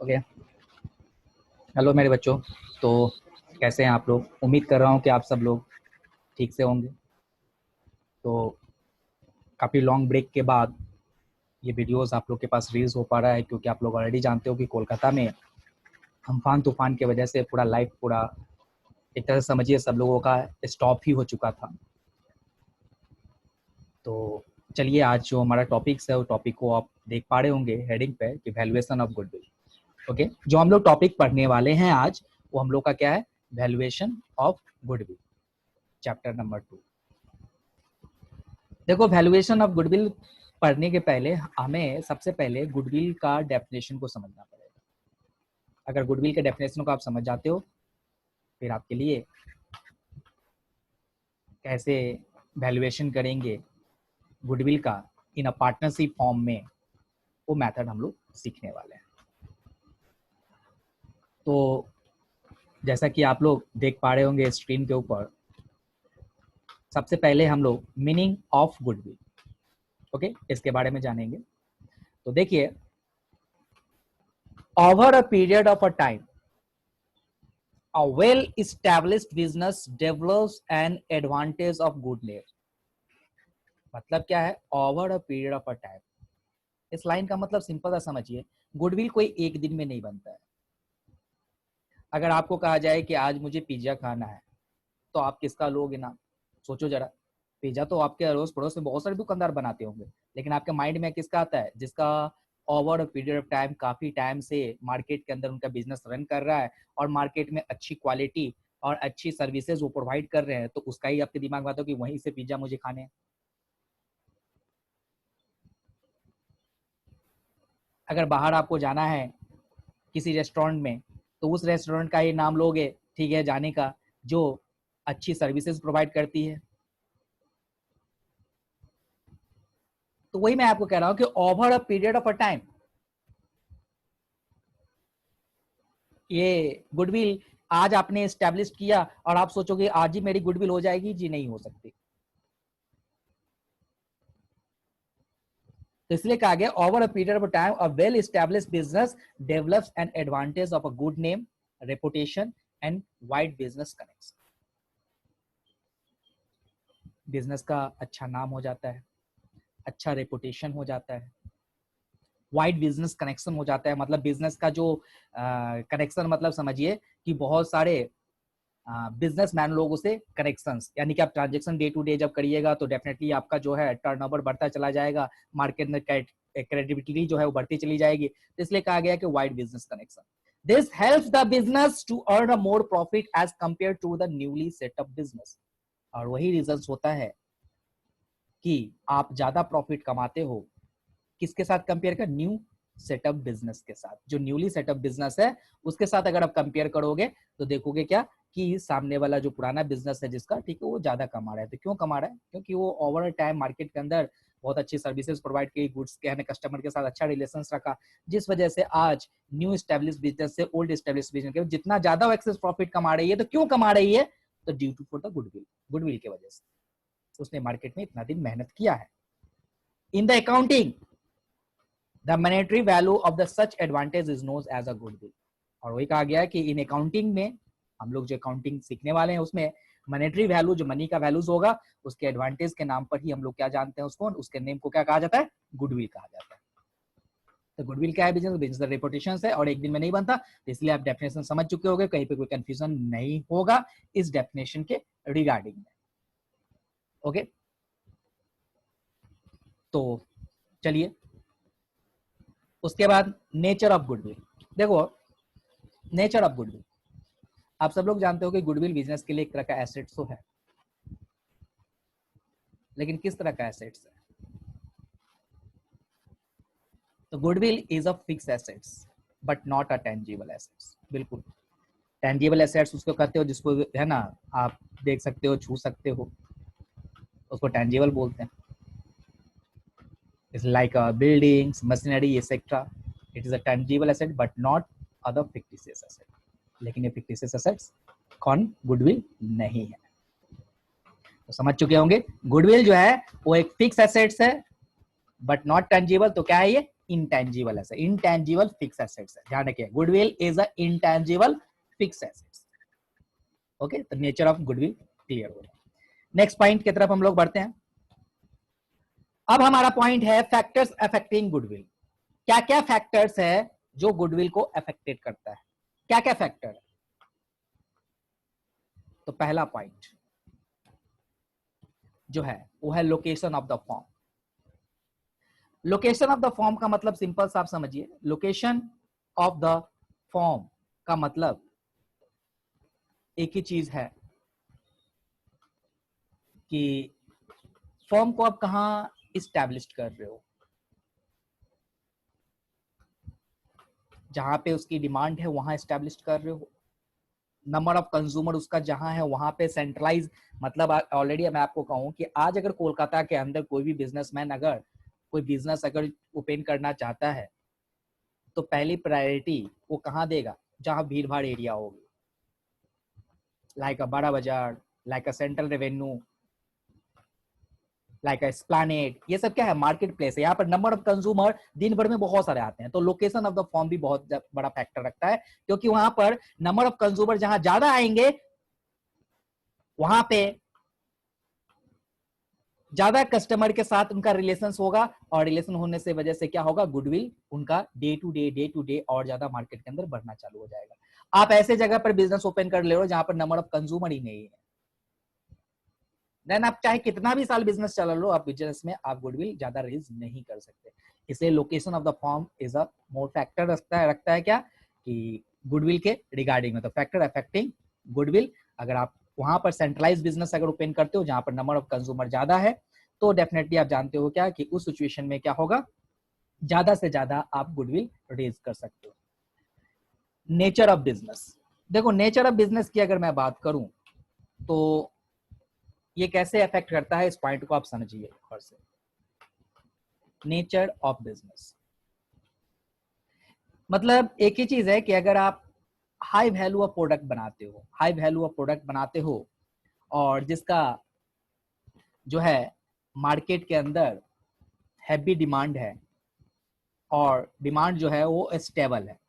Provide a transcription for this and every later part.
Okay. Hello मेरे बच्चों। तो कैसे हैं आप लोग? उम्मीद कर रहा हूँ कि आप सब लोग ठीक से होंगे। तो काफ़ी लॉन्ग ब्रेक के बाद ये वीडियोस आप लोग के पास रिलीज हो पा रहा है, क्योंकि आप लोग ऑलरेडी जानते हो कि कोलकाता में अम्फान तूफान की वजह से पूरा लाइफ पूरा एक तरह से समझिए सब लोगों का स्टॉप ही हो चुका था। तो चलिए, आज जो हमारा टॉपिक्स है वो टॉपिक को आप देख पा रहे होंगे हेडिंग पे कि वैल्यूएशन ऑफ गुडविल। ओके, जो हम लोग टॉपिक पढ़ने वाले हैं आज वो हम लोग का क्या है? Valuation of goodwill, chapter number 2। देखो, वैल्यूएशन ऑफ गुडविल पढ़ने के पहले हमें सबसे पहले गुडविल का डेफिनेशन को समझना पड़ेगा। अगर गुडविल के डेफिनेशन को आप समझ जाते हो, फिर आपके लिए कैसे वैल्यूएशन करेंगे गुडविल का इन अ पार्टनरशिप फॉर्म में, वो मेथड हम लोग सीखने वाले हैं। तो जैसा कि आप लोग देख पा रहे होंगे स्क्रीन के ऊपर, सबसे पहले हम लोग मीनिंग ऑफ गुडविल, ओके, इसके बारे में जानेंगे। तो देखिए, over a period of a time a well established business develops an advantage of good name। मतलब क्या है? Over a period of a time. इस लाइन का मतलब सिंपल सा समझिए, गुडविल कोई एक दिन में नहीं बनता है। अगर आपको कहा जाए कि आज मुझे पिज्जा खाना है, तो आप किसका लोगे ना? सोचो जरा। पिज्जा तो आपके अड़ोस पड़ोस में बहुत सारे दुकानदार बनाते होंगे, लेकिन आपके माइंड में किसका आता है? जिसका ओवर पीरियड ऑफ टाइम, काफी टाइम से मार्केट के अंदर उनका बिजनेस रन कर रहा है और मार्केट में अच्छी क्वालिटी और अच्छी सर्विसेज वो प्रोवाइड कर रहे हैं, तो उसका ही आपके दिमाग में आता है कि वहीं से पिज्जा मुझे खाने हैं। अगर बाहर आपको जाना है किसी रेस्टोरेंट में, तो उस रेस्टोरेंट का ही नाम लोगे, ठीक है, जाने का, जो अच्छी सर्विसेज प्रोवाइड करती है। तो वही मैं आपको कह रहा हूं कि over a period of a time ये गुडविल आज आपने एस्टेब्लिश किया और आप सोचोगे आज ही मेरी गुडविल हो जाएगी, जी नहीं हो सकती। तो इसलिए कहा गया over a period of time a well established business develops an advantage of a good name, reputation and wide business connection. Business का अच्छा नाम हो जाता है, अच्छा रेपुटेशन हो जाता है, वाइड बिजनेस कनेक्शन हो जाता है। मतलब बिजनेस का जो कनेक्शन, मतलब समझिए कि बहुत सारे बिजनेसमैन लोगों से कनेक्शंस, यानी कि आप ट्रांजेक्शन डे टू डे जब करिएगा तो डेफिनेटली आपका जो है टर्नओवर बढ़ता चला जाएगा, मार्केट में क्रेडिबिलिटी जो है वो बढ़ती चली जाएगी। तो इसलिए कहा गया कि wide business connection, this helps the business to earn a more profit as compare to the newly setup business. और वही रीजन होता है कि आप ज्यादा प्रॉफिट कमाते हो किसके साथ कंपेयर कर? न्यू सेटअप बिजनेस के साथ। जो न्यूली सेटअप बिजनेस है उसके साथ अगर आप कंपेयर करोगे तो देखोगे क्या कि सामने वाला जो पुराना बिजनेस है जिसका, ठीक है, वो ज्यादा कमा रहा है। तो क्यों कमा रहा है? क्योंकि वो ओवर टाइम मार्केट के अंदर बहुत अच्छी सर्विसेज प्रोवाइड की, गुड्स के है कस्टमर के साथ अच्छा रिलेशन रखा, जिस वजह से आज न्यू स्टैब्लिश बिजनेस से ओल्ड स्टैब्लिश बिजनेस के जितना ज्यादा एक्सेस प्रॉफिट कमा रही है। तो क्यों कमा रही है? तो due to for the goodwill, goodwill की वजह से उसने मार्केट में इतना दिन मेहनत किया है। In the accounting the monetary value of the such advantage is known as a goodwill। और वही कहा गया है कि इन अकाउंटिंग में, हम लोग जो अकाउंटिंग सीखने वाले हैं उसमें मॉनेटरी वैल्यू, जो मनी का वैल्यूज होगा, उसके एडवांटेज के नाम पर ही हम लोग क्या जानते हैं उसको, उसके नेम को क्या कहा जाता है? गुडविल कहा जाता है। तो गुडविल क्या है? बिजनेस, बिजनेस रेपुटेशन है और एक दिन में नहीं बनता। तो इसलिए आप डेफिनेशन समझ चुके होंगे, कहीं पे कोई कंफ्यूजन नहीं होगा इस डेफिनेशन के रिगार्डिंग में। ओके, तो चलिए उसके बाद नेचर ऑफ गुडविल। देखो, नेचर ऑफ गुडविल, आप सब लोग जानते हो कि गुडविल बिजनेस के लिए एक तरह का एसेट्स तो है, लेकिन किस तरह का एसेट्स है? तो goodwill is a fix assets but not a tangible assets. बिल्कुल, टेंजिबल एसेट्स उसको कहते हो जिसको है ना आप देख सकते हो, छू सकते हो, उसको टेंजिबल बोलते हैं। It's like buildings, machinery etcetera, it is a tangible asset but not other fictitious asset. लेकिन ये फिक्टिशियस एसेट्स कौन? गुडविल नहीं है। तो समझ चुके होंगे, गुडविल जो है वो एक फिक्स एसेट्स है बट नॉट टेंजिबल। तो क्या है ये? Intangible asset, intangible fix assets है, ध्यान रखिए, goodwill is a intangible fix assets. Okay, तो नेचर ऑफ गुडविल क्लियर हो गया। नेक्स्ट पॉइंट की तरफ हम लोग बढ़ते हैं। अब हमारा पॉइंट है फैक्टर्स अफेक्टिंग गुडविल। क्या क्या फैक्टर्स है जो गुडविल को अफेक्टेड करता है, क्या क्या फैक्टर? तो पहला पॉइंट जो है वो है location of the form. Location of the form का मतलब सिंपल सा आप समझिए, लोकेशन ऑफ द फॉर्म का मतलब एक ही चीज है कि फॉर्म को आप कहां इस्टेब्लिश कर रहे हो, जहां पे उसकी डिमांड है वहां इस्टेब्लिश कर रहे हो, नंबर ऑफ कंज्यूमर उसका जहां है वहां पे सेंट्रलाइज, मतलब ऑलरेडी मैं आपको कहूं कि आज अगर कोलकाता के अंदर कोई भी बिजनेसमैन अगर कोई बिजनेस अगर ओपन करना चाहता है तो पहली प्रायोरिटी वो कहाँ देगा, जहां भीड़ भाड़ एरिया होगी, like a Bada Bazaar, like a central revenue, like Esplanade, ये सब क्या है, मार्केट प्लेस है। यहाँ पर नंबर ऑफ कंज्यूमर दिन भर में बहुत सारे आते हैं, तो लोकेशन ऑफ द फॉर्म भी बहुत बड़ा फैक्टर रखता है, क्योंकि वहां पर नंबर ऑफ कंज्यूमर जहां ज्यादा आएंगे वहां पे ज्यादा कस्टमर के साथ उनका रिलेशन होगा, और रिलेशन होने से वजह से क्या होगा, गुडविल उनका डे टू डे और ज्यादा मार्केट के अंदर बढ़ना चालू हो जाएगा। आप ऐसे जगह पर बिजनेस ओपन कर ले रहे हो जहां पर नंबर ऑफ कंज्यूमर ही नहीं है, देन आप चाहे कितना भी साल बिजनेस चला लो, आप बिजनेस में आप गुडविल ज्यादा रेज नहीं कर सकते। इसलिए location of the form is a more factor रखता है क्या कि गुडविल के रिगार्डिंग में, तो फैक्टर अफेक्टिंग गुडविल। अगर आप वहां पर सेंट्रलाइज बिजनेस अगर ओपन करते हो जहां पर नंबर ऑफ कंज्यूमर ज्यादा है, तो डेफिनेटली आप जानते हो क्या कि उस सिचुएशन में क्या होगा, ज्यादा से ज्यादा आप गुडविल रेज कर सकते हो। नेचर ऑफ बिजनेस, देखो नेचर ऑफ बिजनेस की अगर मैं बात करूं तो ये कैसे अफेक्ट करता है, इस पॉइंट को आप समझिए और से। नेचर ऑफ बिजनेस मतलब एक ही चीज है कि अगर आप हाई वैल्यू ऑफ प्रोडक्ट बनाते हो, हाई वैल्यू ऑफ प्रोडक्ट बनाते हो और जिसका जो है मार्केट के अंदर हैवी डिमांड है और डिमांड जो है वो स्टेबल है,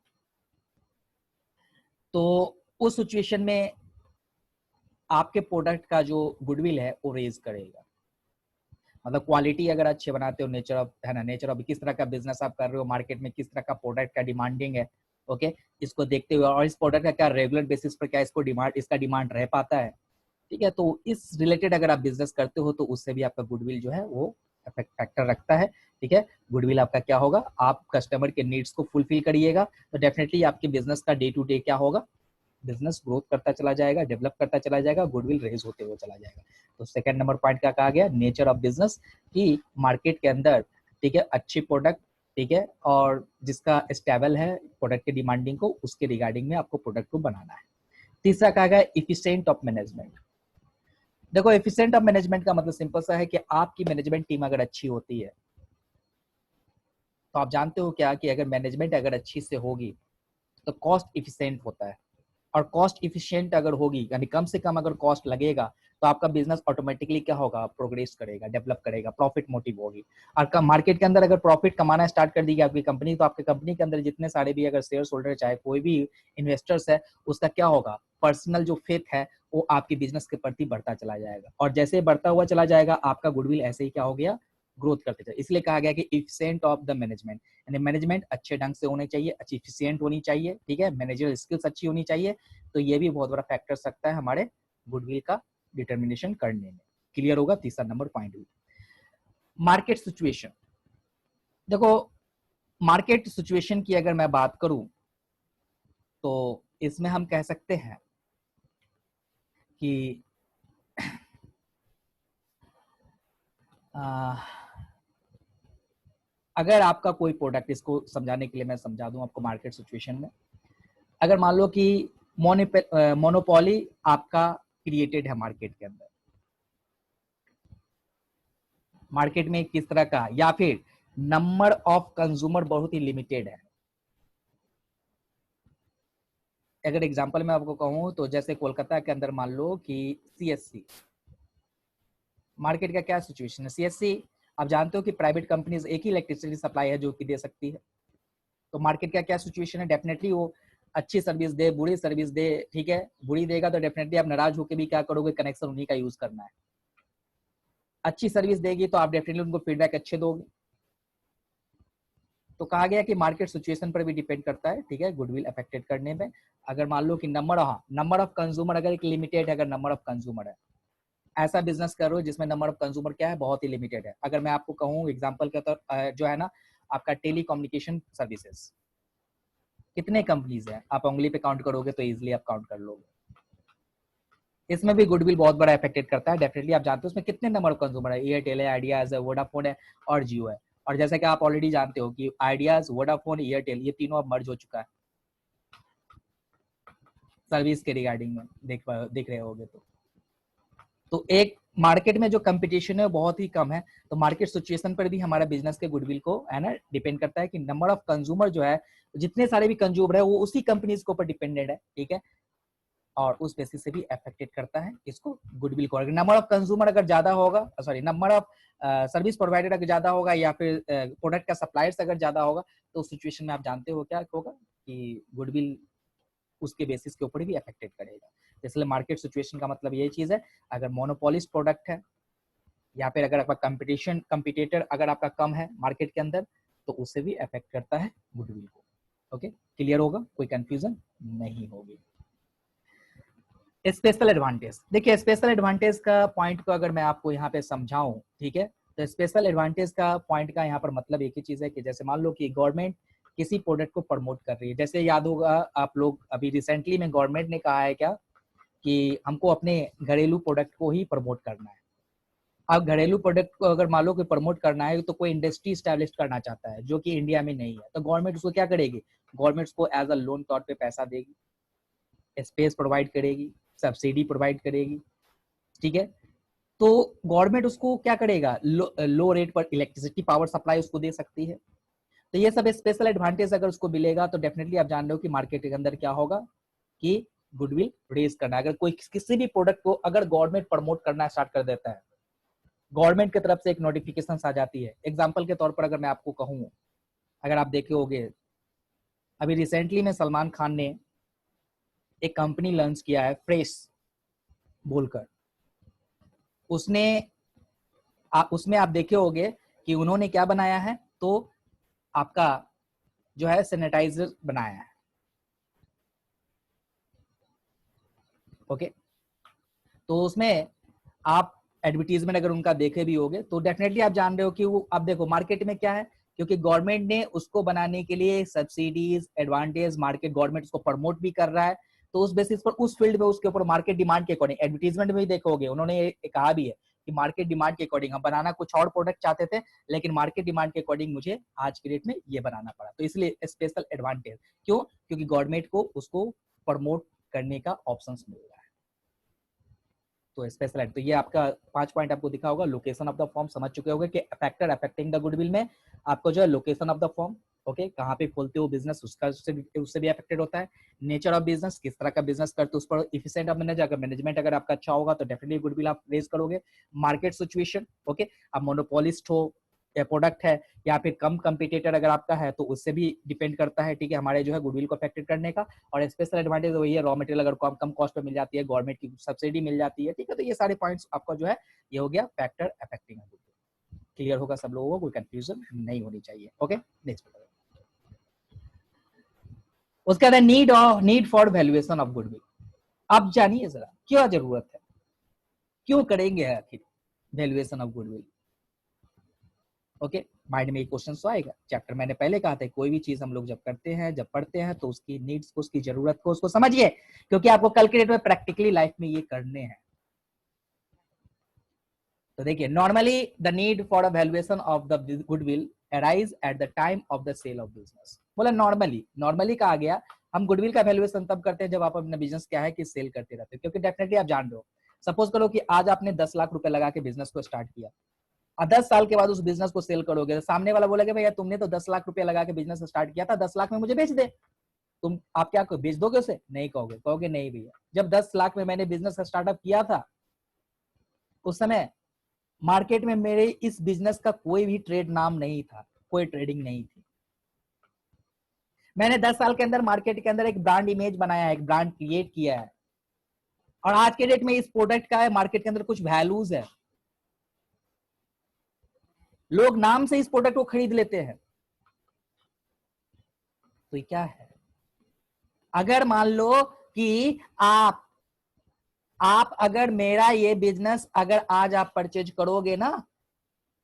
तो उस सिचुएशन में आपके प्रोडक्ट का जो गुडविल है वो रेज करेगा। मतलब क्वालिटी अगर अच्छे बनाते हो, नेचर ऑफ है ना, नेचर ऑफ किस तरह का बिजनेस आप कर रहे हो, मार्केट में किस तरह का प्रोडक्ट का डिमांडिंग है, ओके, इसको देखते हुए, और इस प्रोडक्ट का क्या रेगुलर बेसिस पर क्या इसको डिमांड, इसका डिमांड रह पाता है, ठीक है, तो इस रिलेटेड अगर आप बिजनेस करते हो तो उससे भी आपका गुडविल जो है वो फैक्टर रखता है। ठीक है, गुडविल आपका क्या होगा, आप कस्टमर के नीड्स को फुलफिल करिएगा तो डेफिनेटली आपके बिजनेस का डे टू डे क्या होगा, बिजनेस ग्रोथ करता चला जाएगा, डेवलप करता चला जाएगा, गुडविल रेज होते हुए चला जाएगा। तो सेकंड नंबर पॉइंट क्या कहा गया, नेचर ऑफ बिजनेस, कि मार्केट के अंदर ठीक है अच्छी प्रोडक्ट, ठीक है, और जिसका स्टेबल है प्रोडक्ट के डिमांडिंग को, उसके रिगार्डिंग में आपको प्रोडक्ट को बनाना है। तीसरा कहा गया इफिशिएंट ऑफ मैनेजमेंट। देखो एफिशिएंट ऑफ मैनेजमेंट का मतलब सिंपल सा है कि आपकी मैनेजमेंट टीम अगर अच्छी होती है तो आप जानते हो क्या कि अगर मैनेजमेंट अगर अच्छी से होगी तो कॉस्ट इफिशिएंट होता है, और कॉस्ट इफिशिएंट अगर होगी यानी कम से कम अगर कॉस्ट लगेगा तो आपका बिजनेस ऑटोमेटिकली क्या होगा, प्रोग्रेस करेगा, डेवलप करेगा, प्रॉफिट मोटिव होगी। और मार्केट के अंदर अगर प्रॉफिट कमाना स्टार्ट कर देगी आपकी कंपनी, तो आपकी कंपनी के अंदर जितने सारे भी अगर शेयर होल्डर चाहे कोई भी इन्वेस्टर्स है, उसका क्या होगा, पर्सनल जो फेथ है वो आपके बिजनेस के प्रति बढ़ता चला जाएगा, और जैसे बढ़ता हुआ चला जाएगा आपका गुडविल ऐसे ही क्या हो गया, ग्रोथ करते चले। इसलिए कहा गया कि इफिशिएंट ऑफ द मैनेजमेंट, यानी मैनेजमेंट अच्छे ढंग से होने चाहिए, अच्छी इफिशिएंट होनी चाहिए, ठीक है, मैनेजर स्किल्स अच्छी होनी चाहिए, तो ये भी बहुत बड़ा फैक्टर सकता है हमारे गुडविल का डिटर्मिनेशन करने में। क्लियर होगा तीसरा नंबर पॉइंट भी। मार्केट सिचुएशन, देखो मार्केट सिचुएशन की अगर मैं बात करूं तो इसमें हम कह सकते हैं कि अगर आपका कोई प्रोडक्ट, इसको समझाने के लिए मैं समझा दूं आपको मार्केट सिचुएशन में, अगर मान लो कि मोनोपोली आपका क्रिएटेड है मार्केट के अंदर, मार्केट में किस तरह का, या फिर नंबर ऑफ कंज्यूमर बहुत ही लिमिटेड है। अगर एग्जांपल मैं आपको कहूं तो जैसे कोलकाता के अंदर मान लो कि सीएससी मार्केट का क्या सिचुएशन है, सीएससी आप जानते हो कि प्राइवेट कंपनीज एक ही इलेक्ट्रिसिटी सप्लाई है जो कि दे सकती है। तो मार्केट का क्या सिचुएशन है, डेफिनेटली वो अच्छी सर्विस दे, बुरी सर्विस दे, ठीक है, बुरी देगा तो डेफिनेटली आप नाराज होकर भी क्या करोगे, कनेक्शन उन्हीं का यूज करना है। अच्छी सर्विस देगी तो आप डेफिनेटली उनको फीडबैक अच्छे दोगे। तो कहा गया कि मार्केट सिचुएशन पर भी डिपेंड करता है, ठीक है, गुडविल अफेक्टेड करने में। अगर मान लो कि नंबर ऑफ कंज्यूमर अगर एक लिमिटेड है, अगर नंबर ऑफ कंज्यूमर है, ऐसा बिजनेस करो जिसमें नंबर ऑफ कंज्यूमर क्या है, बहुत ही लिमिटेड है। अगर मैं आपको कहूँ एग्जांपल के तौर जो है ना आपका टेलीकम्युनिकेशन सर्विसेज, कितने कंपनीज हैं, आप उंगली पे काउंट करोगे तो इजीली आप काउंट कर लोगे। इसमें भी गुडविल बहुत बड़ा अफेक्टेड करता है। डेफिनेटली आप जानते हो उसमें कितने नंबर ऑफ कंज्यूमर है, एयरटेल है, आइडियाज है, वोडाफोन है और जियो है। और जैसा कि आप ऑलरेडी जानते हो कि आइडियाज, वोडाफोन, एयरटेल ये तीनों अब मर्ज हो चुका है सर्विस के रिगार्डिंग में, देख रहे होगे तो एक मार्केट में जो कंपटीशन है वो बहुत ही कम है। तो मार्केट सिचुएशन पर भी हमारा बिजनेस के गुडविल को है ना डिपेंड करता है कि नंबर ऑफ कंज्यूमर जो है, जितने सारे भी कंज्यूमर है वो उसी कंपनीज के ऊपर डिपेंडेंट है, ठीक है, और उस बेसिस से भी अफेक्टेड करता है इसको गुडविल को। अगर नंबर ऑफ कंज्यूमर अगर ज्यादा होगा, sorry number of service provider अगर ज्यादा होगा या फिर प्रोडक्ट का सप्लायर्स अगर ज्यादा होगा, तो उस सिचुएशन में आप जानते हो क्या होगा कि गुडविल उसके बेसिस के ऊपर भी अफेक्टेड करेगा। इसलिए मार्केट सिचुएशन का मतलब ये चीज है, अगर मोनोपोलिस्ट प्रोडक्ट है या फिर अगर आपका कंपटीटर अगर आपका कम है मार्केट के अंदर, तो उससे भी अफेक्ट करता है गुडविल को। ओके, क्लियर होगा, कोई कंफ्यूजन नहीं होगी। स्पेशल एडवांटेज, देखिए स्पेशल एडवांटेज का पॉइंट को अगर मैं आपको यहाँ पे समझाऊं, ठीक है, तो स्पेशल एडवांटेज का पॉइंट का यहाँ पर मतलब एक ही चीज है कि जैसे मान लो कि गवर्नमेंट किसी प्रोडक्ट को प्रमोट कर रही है, जैसे याद होगा आप लोग अभी रिसेंटली में गवर्नमेंट ने कहा है क्या कि हमको अपने घरेलू प्रोडक्ट को ही प्रमोट करना है। अब घरेलू प्रोडक्ट को अगर मान लो कि प्रमोट करना है तो कोई इंडस्ट्री स्टैब्लिश करना चाहता है जो कि इंडिया में नहीं है, तो गवर्नमेंट उसको क्या करेगी, गवर्नमेंट उसको एज अ लोन तौर पे पैसा देगी, स्पेस प्रोवाइड करेगी, सब्सिडी प्रोवाइड करेगी, ठीक है। तो गवर्नमेंट उसको क्या करेगा, लो रेट पर इलेक्ट्रिसिटी पावर सप्लाई उसको दे सकती है। तो ये सब स्पेशल एडवांटेज अगर उसको मिलेगा तो डेफिनेटली आप जान रहे हो कि मार्केट के अंदर क्या होगा कि गुडविल रेज करना। अगर कोई किसी भी प्रोडक्ट को अगर गवर्नमेंट प्रमोट करना स्टार्ट कर देता है, गवर्नमेंट की तरफ से एक नोटिफिकेशन आ जाती है। एग्जाम्पल के तौर पर अगर मैं आपको कहूँ, अगर आप देखे होंगे अभी रिसेंटली में सलमान खान ने एक कंपनी लॉन्च किया है फ्रेश बोलकर, उसमें आप देखे होंगे कि उन्होंने क्या बनाया है, तो आपका जो है सैनिटाइजर बनाया है। ओके, तो उसमें आप एडवर्टीजमेंट अगर उनका देखे भी होगे तो डेफिनेटली आप जान रहे हो कि वो, अब देखो मार्केट में क्या है, क्योंकि गवर्नमेंट ने उसको बनाने के लिए सब्सिडीज एडवांटेज, मार्केट गवर्नमेंट उसको प्रमोट भी कर रहा है, तो उस बेसिस पर उस फील्ड में उसके ऊपर मार्केट डिमांड के अकॉर्डिंग एडवर्टीजमेंट में भी देखोगे उन्होंने कहा भी है कि मार्केट डिमांड के अकॉर्डिंग हम बनाना कुछ और प्रोडक्ट चाहते थे, लेकिन मार्केट डिमांड के अकॉर्डिंग मुझे आज के डेट में ये बनाना पड़ा, तो इसलिए स्पेशल एडवांटेज क्यों, क्योंकि गवर्नमेंट को उसको प्रमोट करने का ऑप्शन मिल रहा है। तो स्पेशल एड, तो ये आपका 5 पॉइंट आपको दिखा होगा। लोकेशन ऑफ द फॉर्म समझ चुके होंगे कि फैक्टर अफेक्टिंग द गुडविल में आपको जो है location of the form, okay, कहाँ पे खोलते हो बिजनेस उसका उससे भी अफेक्टेड होता है। नेचर ऑफ बिजनेस, किस तरह का बिजनेस करते हो उस पर इफिशिएंट ऑफ मैनेजर, अगर मैनेजमेंट अगर आपका अच्छा होगा तो डेफिनेटली गुडविल आप रेज करोगे। मार्केट सिचुएशन, ओके, आप मोनोपोलिस्ट हो या प्रोडक्ट है या फिर कम कंपटीटर अगर आपका है तो उससे भी डिपेंड करता है, ठीक है, हमारे जो है गुडविल को अफेक्टेड करने का। और स्पेशल एडवांटेज वही है, रॉ मटेरियल अगर कम कॉस्ट पे मिल जाती है, गवर्नमेंट की सब्सिडी मिल जाती है, ठीक है, तो ये सारे पॉइंट्स आपका जो है ये हो गया फैक्टर अफेक्टिंग गुडविल। क्लियर होगा सब लोगों को, कोई कंफ्यूजन नहीं होनी चाहिए। ओके, नेक्स्ट उसके बाद need for valuation of goodwill. आप जानिए जरा क्या जरूरत है, क्यों करेंगे आखिर valuation of goodwill. Okay, mind में एक क्वेश्चन तो आएगा। चैप्टर मैंने पहले कहा था कोई भी चीज हम लोग जब करते हैं, जब पढ़ते हैं तो उसकी नीड्स को, उसकी जरूरत को उसको समझिए, क्योंकि आपको कल के डेट में प्रैक्टिकली लाइफ में ये करने हैं। तो देखिए, normally the need for a valuation of the goodwill arise at the time of the sale of business. बोला नॉर्मली कहा गया हम गुडविल का वैल्यूएशन तब करते हैं जब आप अपना बिजनेस क्या है कि सेल करते रहते हैं, क्योंकि डेफिनेटली आप जान रहे हो, सपोज करो कि आज आपने 10 लाख रुपए लगा के बिजनेस को स्टार्ट किया और 10 साल के बाद उस बिजनेस को सेल करोगे तो सामने वाला बोलेगा भैया तुमने तो 10 लाख रुपया लगा के बिजनेस स्टार्ट किया था, 10 लाख में मुझे बेच दे। तुम आप क्या बेच दोगे उसे? नहीं कहोगे, कहोगे नहीं भैया, जब 10 लाख में मैंने बिजनेस स्टार्टअप किया था उस समय मार्केट में मेरे इस बिजनेस का कोई भी ट्रेड नाम नहीं था, कोई ट्रेडिंग नहीं थी। मैंने 10 साल के अंदर मार्केट के अंदर एक ब्रांड इमेज बनाया है, एक ब्रांड क्रिएट किया है, और आज के डेट में इस प्रोडक्ट का है मार्केट के अंदर कुछ वैल्यूज है, लोग नाम से इस प्रोडक्ट को खरीद लेते हैं। तो ये क्या है? अगर मान लो कि आप अगर मेरा ये बिजनेस अगर आज आप परचेज करोगे ना,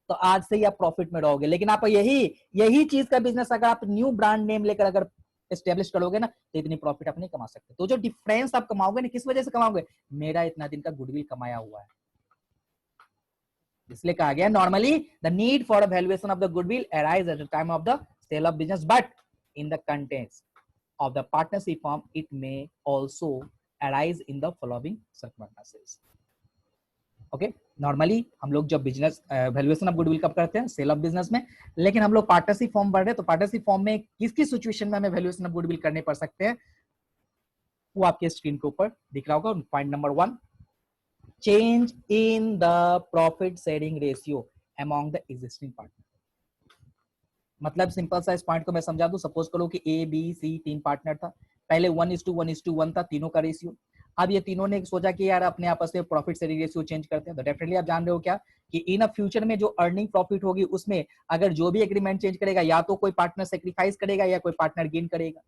तो आज से ही आप प्रॉफिट में रहोगे। लेकिन आप यही चीज का बिजनेस अगर आप न्यू ब्रांड नेम लेकर अगर एस्टेब्लिश करोगे ना, तो इतनी प्रॉफिट आप नहीं कमा सकते। तो जो डिफरेंस आप कमाओगे ना, किस वजह से कमाओगे? मेरा इतना दिन का गुडविल कमाया हुआ है। इसलिए कहा गया normally the need for valuation of the goodwill arise at the time of the sale of business, but in the contents of the partnership firm it may also arise in the following circumstances. Okay, normally हम लोग जब business valuation of goodwill कब करते हैं? Cell of business में। लेकिन हम लोग पार्टनरशिप फॉर्म बढ़ रहे हैं, तो पार्टनरशिप फॉर्म में किस किस सिचुएशन में हमें वैल्यूएशन ऑफ गुडविल करने पड़ सकते हैं, वो आपके स्क्रीन के ऊपर दिख रहा होगा। Point number 1, change in the profit sharing ratio among the existing partner. मतलब सिंपल सा इस पॉइंट को मैं समझा दूं। सपोज करो कि ए बी सी 3 पार्टनर था, पहले 1:1:1 था तीनों का रेशियो। अब ये तीनों ने सोचा कि यार अपने आपस में प्रॉफिट शेयरिंग रेशियो चेंज करते हैं। तो डेफिनेटली आप जान रहे हो क्या कि इन अ फ्यूचर में जो अर्निंग प्रॉफिट होगी उसमें अगर जो भी एग्रीमेंट चेंज करेगा, या तो कोई पार्टनर सेक्रीफाइस करेगा या कोई पार्टनर गेन करेगा।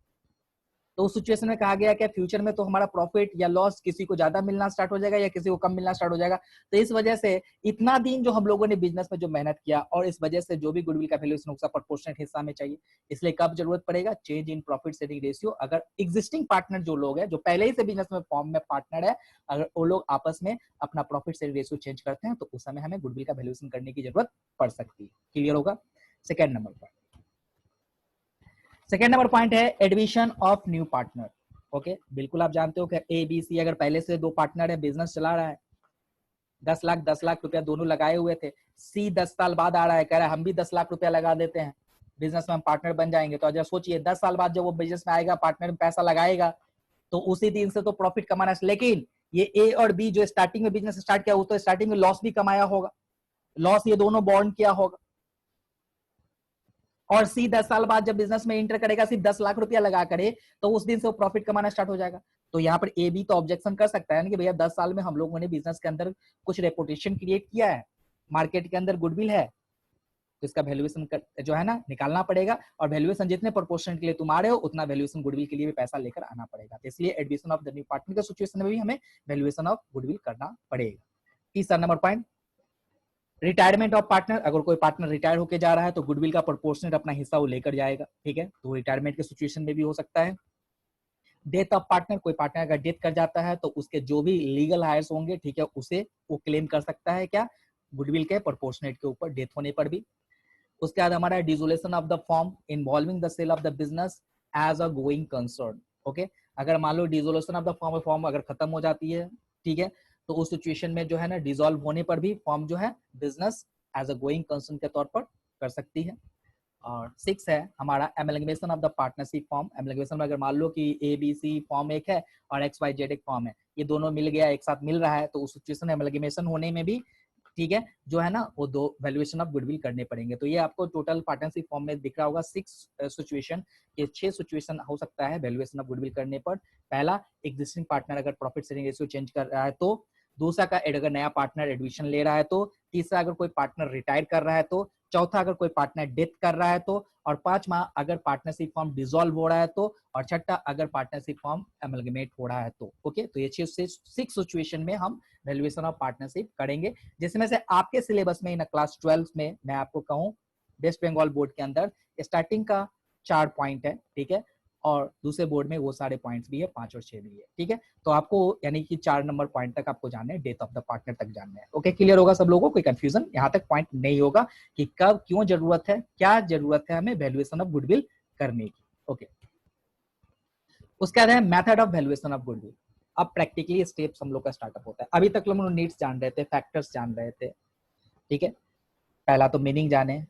तो उस सिचुएशन में कहा गया कि फ्यूचर में तो हमारा प्रॉफिट या लॉस किसी को ज्यादा मिलना स्टार्ट हो जाएगा या किसी को कम मिलना स्टार्ट हो जाएगा। तो इस वजह से इतना दिन जो हम लोगों ने बिजनेस में जो मेहनत किया, और इस वजह से जो भी गुडविल का वैल्यूएशन उसका प्रोपोर्शनल हिस्सा में चाहिए। इसलिए कब जरूरत पड़ेगा? Change in profit sharing ratio. अगर एग्जिस्टिंग पार्टनर जो लोग हैं, जो पहले ही से बिजनेस में फॉर्म में पार्टनर है, अगर वो लोग आपस में अपना प्रॉफिट शेयरिंग रेशियो चेंज करते हैं, तो उस समय हमें गुडविल का वैल्यूएशन करने की जरूरत पड़ सकती है। क्लियर होगा? सेकेंड नंबर पॉइंट है admission of new partner. Okay, बिल्कुल आप जानते हो कि ए बी सी अगर पहले से 2 पार्टनर है, बिजनेस चला रहा है, 10 लाख रुपया दोनों लगाए हुए थे। सी 10 साल बाद आ रहा है, कह रहा है हम भी 10 लाख रुपया लगा देते हैं, बिजनेस में हम पार्टनर बन जाएंगे। तो अगर सोचिए 10 साल बाद जब वो बिजनेस में आएगा, पार्टनर में पैसा लगाएगा, तो उसी दिन से तो प्रॉफिट कमाना है। लेकिन ये ए और बी जो स्टार्टिंग में बिजनेस स्टार्ट किया, वो तो स्टार्टिंग में लॉस भी कमाया होगा, लॉस ये दोनों बॉन्ड किया होगा। और सी 10 साल बाद जब बिजनेस में एंटर करेगा, सिर्फ 10 लाख रुपया लगा करे, तो उस दिन से वो प्रॉफिट कमाना स्टार्ट हो जाएगा। तो यहाँ पर ए बी तो ऑब्जेक्शन कर सकता है कि भैया 10 साल में हम लोगों ने बिजनेस के अंदर कुछ रेपुटेशन क्रिएट किया है, मार्केट के अंदर गुडविल है, तो इसका वैल्यूएशन जो है ना निकालना पड़ेगा। और वैल्यूएशन जितने प्रोपोर्शन के लिए तुम आ रहे हो, उतना वैल्यूएशन गुडविल के लिए भी पैसा लेकर आना पड़ेगा। तो इसलिए admission of the new partner के सिचुएशन में भी हमें वैल्यूएशन ऑफ गुडविल करना पड़ेगा। तीसरा number point, retirement of partner. अगर कोई पार्टनर रिटायर होकर जा रहा है, तो गुडविल का प्रोपोर्शनल अपना हिस्सा वो लेकर जाएगा। ठीक है, तो रिटायरमेंट के सिचुएशन में भी हो सकता है। डेथ ऑफ पार्टनर, कोई पार्टनर अगर डेथ कर जाता है, तो उसके जो भी लीगल हायर्स होंगे, ठीक है, उसे वो क्लेम कर सकता है क्या? गुडविल के प्रोपोर्शनेट के ऊपर, डेथ होने पर भी। उसके बाद हमारा dissolution of the firm involving the sale of the business as a going concern. Okay, अगर मान लो डिसोल्यूशन ऑफ द फॉर्म अगर खत्म हो जाती है, ठीक है, तो उस सिचुएशन में जो है ना डिसॉल्व होने पर भी फॉर्म जो है business as a going concern के तौर पर कर सकती है। और 6 है हमारा amalgamation of the partnership form. Amalgamation में अगर मान लो कि ए बी सी फॉर्म एक है और एक्स वाई जेड एक फॉर्म है, ये दोनों मिल गया, एक साथ मिल रहा है, तो उस सिचुएशन में एमलगमेशन होने में भी, ठीक है, जो है ना वो 2 वैल्यूएशन ऑफ गुडविल करने पड़ेंगे। तो ये आपको टोटल पार्टनरशिप फॉर्म में दिख रहा होगा 6 सिचुएशन। ये 6 सिचुएशन हो सकता है वैल्यूएशन ऑफ गुडविल करने पर। पहला, एग्जिस्टिंग पार्टनर अगर प्रॉफिट शेयरिंग रेशियो चेंज कर रहा है तो। दूसरा का अगर नया पार्टनर एडमिशन ले रहा है तो। तीसरा, अगर कोई पार्टनर रिटायर कर रहा है तो। चौथा, अगर कोई पार्टनर डेथ कर रहा है तो। और पांचवा, अगर पार्टनरशिप फॉर्म डिसॉल्व हो रहा है तो। और छठा, अगर पार्टनरशिप फॉर्म एमलगमेट हो रहा है तो। ओके, तो ये 6 सिचुएशन में हम वैल्यूएशन ऑफ पार्टनरशिप करेंगे, जिसमें से आपके सिलेबस में इन क्लास 12 में मैं आपको कहूं वेस्ट बंगाल बोर्ड के अंदर स्टार्टिंग का 4 पॉइंट है, ठीक है, और दूसरे बोर्ड में वो सारे पॉइंट्स भी है, 5 और 6 भी है। ठीक है, तो आपको यानी कि 4 नंबर पॉइंट तक आपको जानना है, डेथ ऑफ द पार्टनर तक जानना है। ओके, क्लियर होगा सब लोगों को? कोई कंफ्यूजन यहाँ तक पॉइंट नहीं होगा कि कब क्यों जरूरत है, क्या जरूरत है हमें वैल्यूएशन ऑफ गुडविल करने की। ओके, उसके बाद है method of valuation of goodwill. अब प्रैक्टिकली स्टेप्स हम लोग का स्टार्टअप होता है। अभी तक हम लोग नीड्स जान रहे थे, फैक्टर्स जान रहे थे, ठीक है, पहला तो मीनिंग जाने,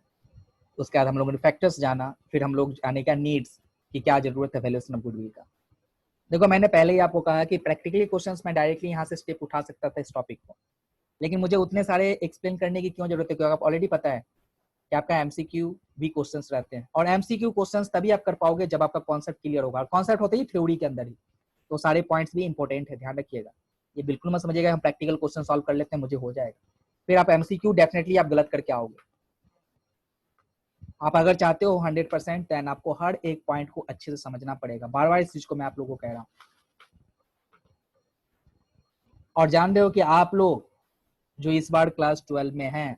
उसके बाद हम लोगों ने फैक्टर्स जाना, फिर हम लोग जाने का नीड्स कि क्या जरूरत है वैल्यूएशन ऑफ गुडविल का। देखो, मैंने पहले ही आपको कहा कि प्रैक्टिकली क्वेश्चंस में डायरेक्टली यहाँ से स्टेप उठा सकता था इस टॉपिक को, लेकिन मुझे उतने सारे एक्सप्लेन करने की क्यों जरूरत है, क्योंकि आपको ऑलरेडी पता है कि आपका एमसीक्यू भी क्वेश्चंस रहते हैं, और एमसीक्यू क्वेश्चंस तभी आप कर पाओगे जब आपका कॉन्सेप्ट क्लियर होगा। कॉन्सेप्ट होते ही थ्योरी के अंदर ही, तो सारे पॉइंट्स भी इंपॉर्टेंट है, ध्यान रखिएगा। ये बिल्कुल मत समझिएगा हम प्रैक्टिकल क्वेश्चन सॉल्व कर लेते हैं मुझे हो जाएगा, फिर आप एमसीक्यू डेफिनेटली आप गलत करके आओगे। आप अगर चाहते हो 100% देन आपको हर एक पॉइंट को अच्छे से समझना पड़ेगा। बार बार इस चीज को मैं आप लोगों को कह रहा हूँ। और जान रहे हो कि आप लोग जो इस बार क्लास 12 में हैं,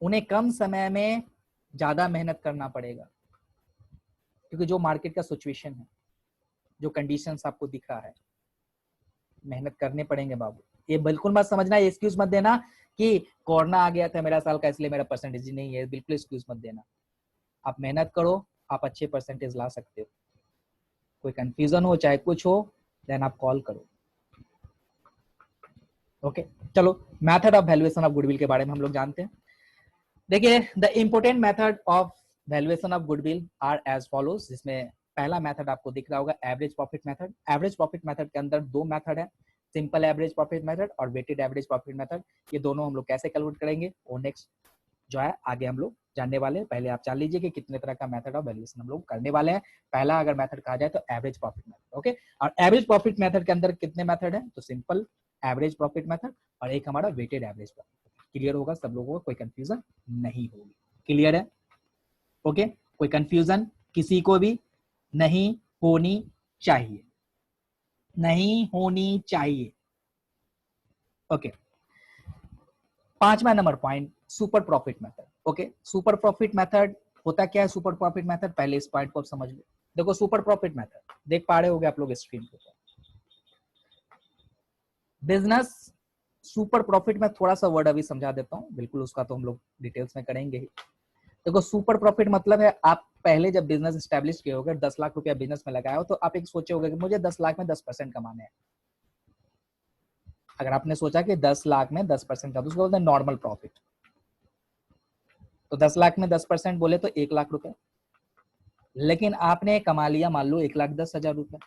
उन्हें कम समय में ज्यादा मेहनत करना पड़ेगा, क्योंकि जो मार्केट का सिचुएशन है, जो कंडीशंस आपको दिख रहा है, मेहनत करने पड़ेंगे बाबू। ये बिल्कुल मत समझना, एक्सक्यूज मत देना कि कोरोना आ गया था मेरा साल का इसलिए मेरा परसेंटेज नहीं है, बिल्कुल एक्सक्यूज मत देना। आप मेहनत करो, आप अच्छे परसेंटेज ला सकते हो। कोई कंफ्यूजन हो चाहे कुछ हो देन आप कॉल करो। ओके चलो, method of valuation of goodwill के बारे में हम लोग जानते हैं। देखिए the important method of valuation of goodwill are as follows, जिसमें पहला मेथड आपको दिख रहा होगा average profit method. Average profit method के अंदर दो मेथड है, सिंपल एवरेज प्रॉफिट मेथड और वेटेड एवरेज प्रॉफिट मेथड। ये दोनों हम लोग कैसे कैलकुलेट करेंगे वो नेक्स्ट जो है आगे हम लोग जानने वाले हैं। पहले आप जान लीजिए कि कितने तरह का मेथड ऑफ वैल्यूएशन हम लोग करने वाले हैं। पहला अगर मेथड कहा जाए तो एवरेज प्रॉफिट मेथड। ओके, और एवरेज प्रॉफिट मेथड के अंदर कितने मेथड है, तो सिंपल एवरेज प्रॉफिट मेथड और एक हमारा वेटेड एवरेज प्रॉफिट। क्लियर होगा सब लोगों को, कोई कंफ्यूजन नहीं होगी। क्लियर है? ओके, कोई कंफ्यूजन किसी को भी नहीं होनी चाहिए, नहीं होनी चाहिए। ओके, पांचवा number point super profit method. Okay, super profit method होता क्या है? सुपर प्रॉफिट मेथड, पहले इस पॉइंट को आप समझ लो। देखो सुपर प्रॉफिट मेथड देख पा रहे होगे आप लोग स्क्रीन पे। बिजनेस सुपर प्रॉफिट में थोड़ा सा वर्ड अभी समझा देता हूँ, बिल्कुल उसका तो हम लोग डिटेल्स में करेंगे ही। देखो सुपर प्रॉफिट मतलब है आप पहले जब बिजनेस स्टैब्लिश किए होगे, 10 लाख रुपया बिजनेस में लगाया हो, तो आप एक सोचे होगे कि मुझे 10 लाख में 10% कमाने हैं। अगर आपने सोचा कि 10 लाख में 10% का, तो उसको बोलते हैं नॉर्मल प्रॉफिट। तो 10 लाख में 10% बोले तो 1 लाख रुपए, लेकिन आपने कमा लिया मान लो 1,10,000 रुपए।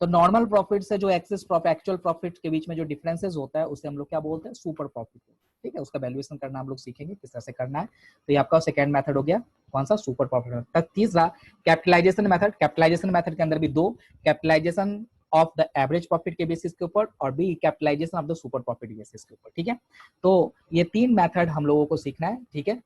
तो नॉर्मल प्रॉफिट से जो एक्सेस प्रॉफिट, एक्चुअल प्रॉफिट के बीच में जो डिफरेंसेस होता है उसे हम लोग क्या बोलते हैं? Super profit. ठीक है, उसका वैल्यूएशन करना हम लोग सीखेंगे किस तरह से करना है। तो ये आपका सेकंड मेथड हो गया, कौन सा? Super profit. तक तीसरा कैपिटलाइजेशन मेथड। कैपिटलाइजेशन मेथड के अंदर भी दो, capitalization of the average profit के बेसिस के ऊपर और B capitalization of the super profit basis के ऊपर। ठीक है, तो ये तीन मेथड हम लोगों को सीखना है। ठीक है,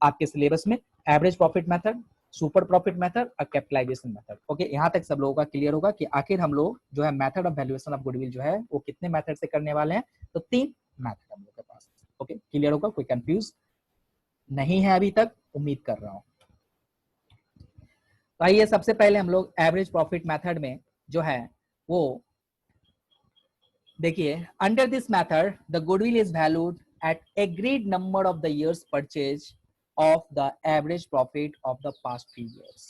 आपके सिलेबस में average profit method, super profit method और कैपिटलाइजेशन मेथड। ओके, यहाँ तक सब लोगों का क्लियर होगा कि आखिर हम लोग जो है method of valuation of goodwill जो है वो कितने मेथड से करने वाले हैं? तो तीन मेथड हम लोग के पास। ओके, क्लियर होगा, कोई कंफ्यूज नहीं है अभी तक, उम्मीद कर रहा हूं। तो आइए सबसे पहले हम लोग एवरेज प्रॉफिट मेथड में जो है वो देखिए, under this method the goodwill is valued at agreed number of the years purchase of the average profit of the past few years.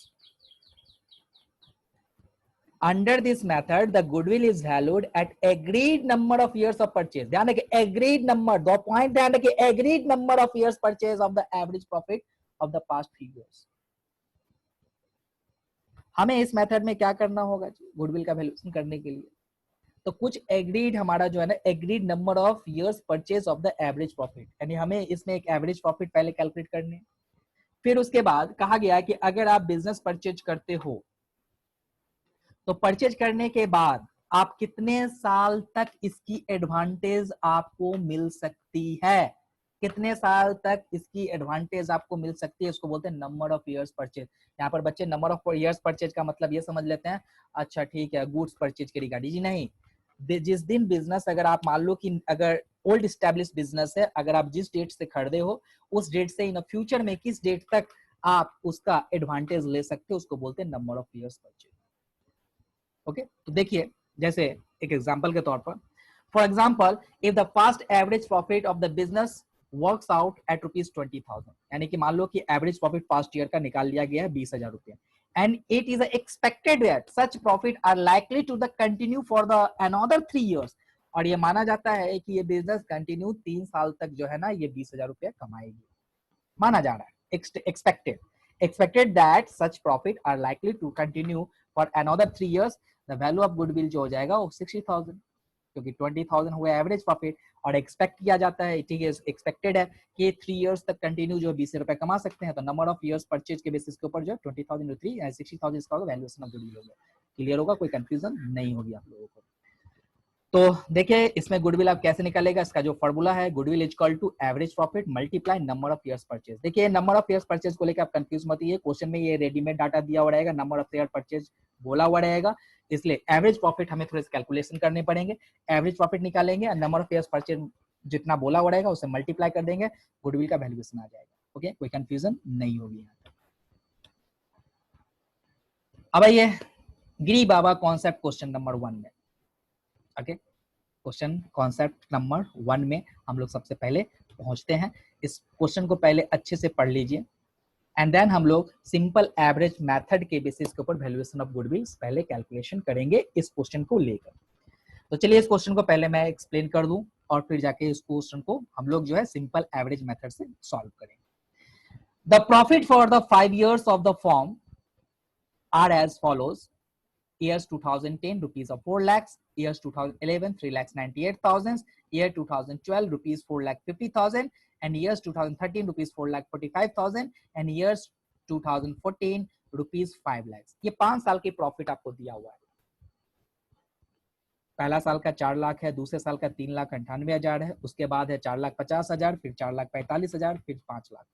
Under this method, the goodwill is valued at agreed number of years of purchase. ध्यान रखिए, agreed number, दो point ध्यान रखिए, agreed number of years purchase of the average profit of the past few years. हमें इस method में क्या करना होगा गुडविल का वैल्यूएशन करने के लिए? तो कुछ एग्रीड हमारा जो है ना, agreed number of years purchase of the average profit, यानी हमें इसमें एक एवरेज प्रॉफिट पहले कैलकुलेट करनी है। फिर उसके बाद कहा गया कि अगर आप बिजनेस परचेज करते हो तो परचेज करने के बाद आप कितने साल तक इसकी एडवांटेज आपको मिल सकती है, कितने साल तक इसकी एडवांटेज आपको मिल सकती है, इसको बोलते हैं नंबर ऑफ इयर्स परचेज। यहाँ पर बच्चे नंबर ऑफ इयर्स परचेज का मतलब ये समझ लेते हैं, अच्छा ठीक है गुड्स परचेज की रिगार्डिंग, जी नहीं। जिस दिन बिजनेस अगर आप मान लो कि अगर ओल्ड स्टैब्लिश बिजनेस है, अगर आप जिस डेट से खरीदे हो उस डेट से इन फ्यूचर में किस डेट तक आप उसका एडवांटेज ले सकते हो, उसको बोलते हैं number of years purchase. Okay, तो देखिए जैसे एक एग्जांपल के तौर पर, for example if the first average profit of the business works out at ₹20,000, यानी कि मान लो कि एवरेज प्रॉफिट पास्ट ईयर का निकाल लिया गया है 20,000 रुपया, and it is expected that such profit are likely to the continue for the another 3 years, और ये माना जाता है कि ये बिजनेस कंटिन्यू 3 साल तक जो है ना ये 20,000 रुपया कमाएगी, माना जा रहा है, expected that such profit are likely to continue for another 3 years, the value of goodwill जो हो जाएगा वो 60,000, क्योंकि 20,000 हुआ एवरेज प्रॉफिट और एक्सपेक्ट किया जाता है, ठीक है, एक्सपेक्टेड है कि 3 इयर्स तक कंटिन्यू जो 20 रुपए कमा सकते हैं, तो नंबर ऑफ इयर्स परचेज के बेसिस के ऊपर जो 20,000 3 60,000 इसका होगा वैल्यूएशन ऑफ गुडविल होगा। क्लियर होगा, कोई कंफ्यूजन नहीं होगी आप लोगों को। तो देखिए इसमें गुडविल आप कैसे निकालेगा, इसका जो फॉर्मूला है goodwill is equal to average profit multiply number of years purchase. देखिए नंबर ऑफ इयर्स परचेज को लेकर आप कंफ्यूज मत होइए, क्वेश्चन में ये रेडीमेड डाटा दिया हुआ रहेगा, नंबर ऑफ ईयर परचेज बोला हुआ रहेगा, इसलिए एवरेज प्रॉफिट हमें थोड़े से कैलकुलेशन करने पड़ेंगे, एवरेज प्रॉफिट निकालेंगे और नंबर ऑफ इयर्स परचेज जितना बोला हुआ रहेगा उसे मल्टीप्लाई कर देंगे, गुडविल का वैल्यूएशन आ जाएगा। ओके, कोई कंफ्यूजन नहीं होगी यहाँ। अब आइए गिरी बाबा कॉन्सेप्ट क्वेश्चन नंबर 1 में। ओके, क्वेश्चन कॉन्सेप्ट नंबर 1 में हम लोग सबसे पहले पहुंचते हैं। इस क्वेश्चन को पहले अच्छे से पढ़ लीजिए एंड देन हम लोग सिंपल एवरेज मेथड के बेसिस के ऊपर वैल्यूएशन ऑफ गुडविल पहले कैलकुलेशन करेंगे इस क्वेश्चन को लेकर। तो चलिए इस क्वेश्चन को पहले मैं एक्सप्लेन कर दूं और फिर जाके इस क्वेश्चन को हम लोग जो है सिंपल एवरेज मेथड से सॉल्व करेंगे। The profit for the 5 years of the firm are as follows. Years 2010 rupees of 4 lakhs, years 2011 3,98,000, year 2012 rupees 4,50,000 and years 2013 rupees 4,45,000 and years 2014 rupees 5 lakhs। ये 5 साल की प्रॉफिट आपको दिया हुआ है। पहला साल का 4 लाख है, दूसरे साल का 3,98,000 है, उसके बाद है 4,50,000, फिर 4,45,000, फिर 5 लाख।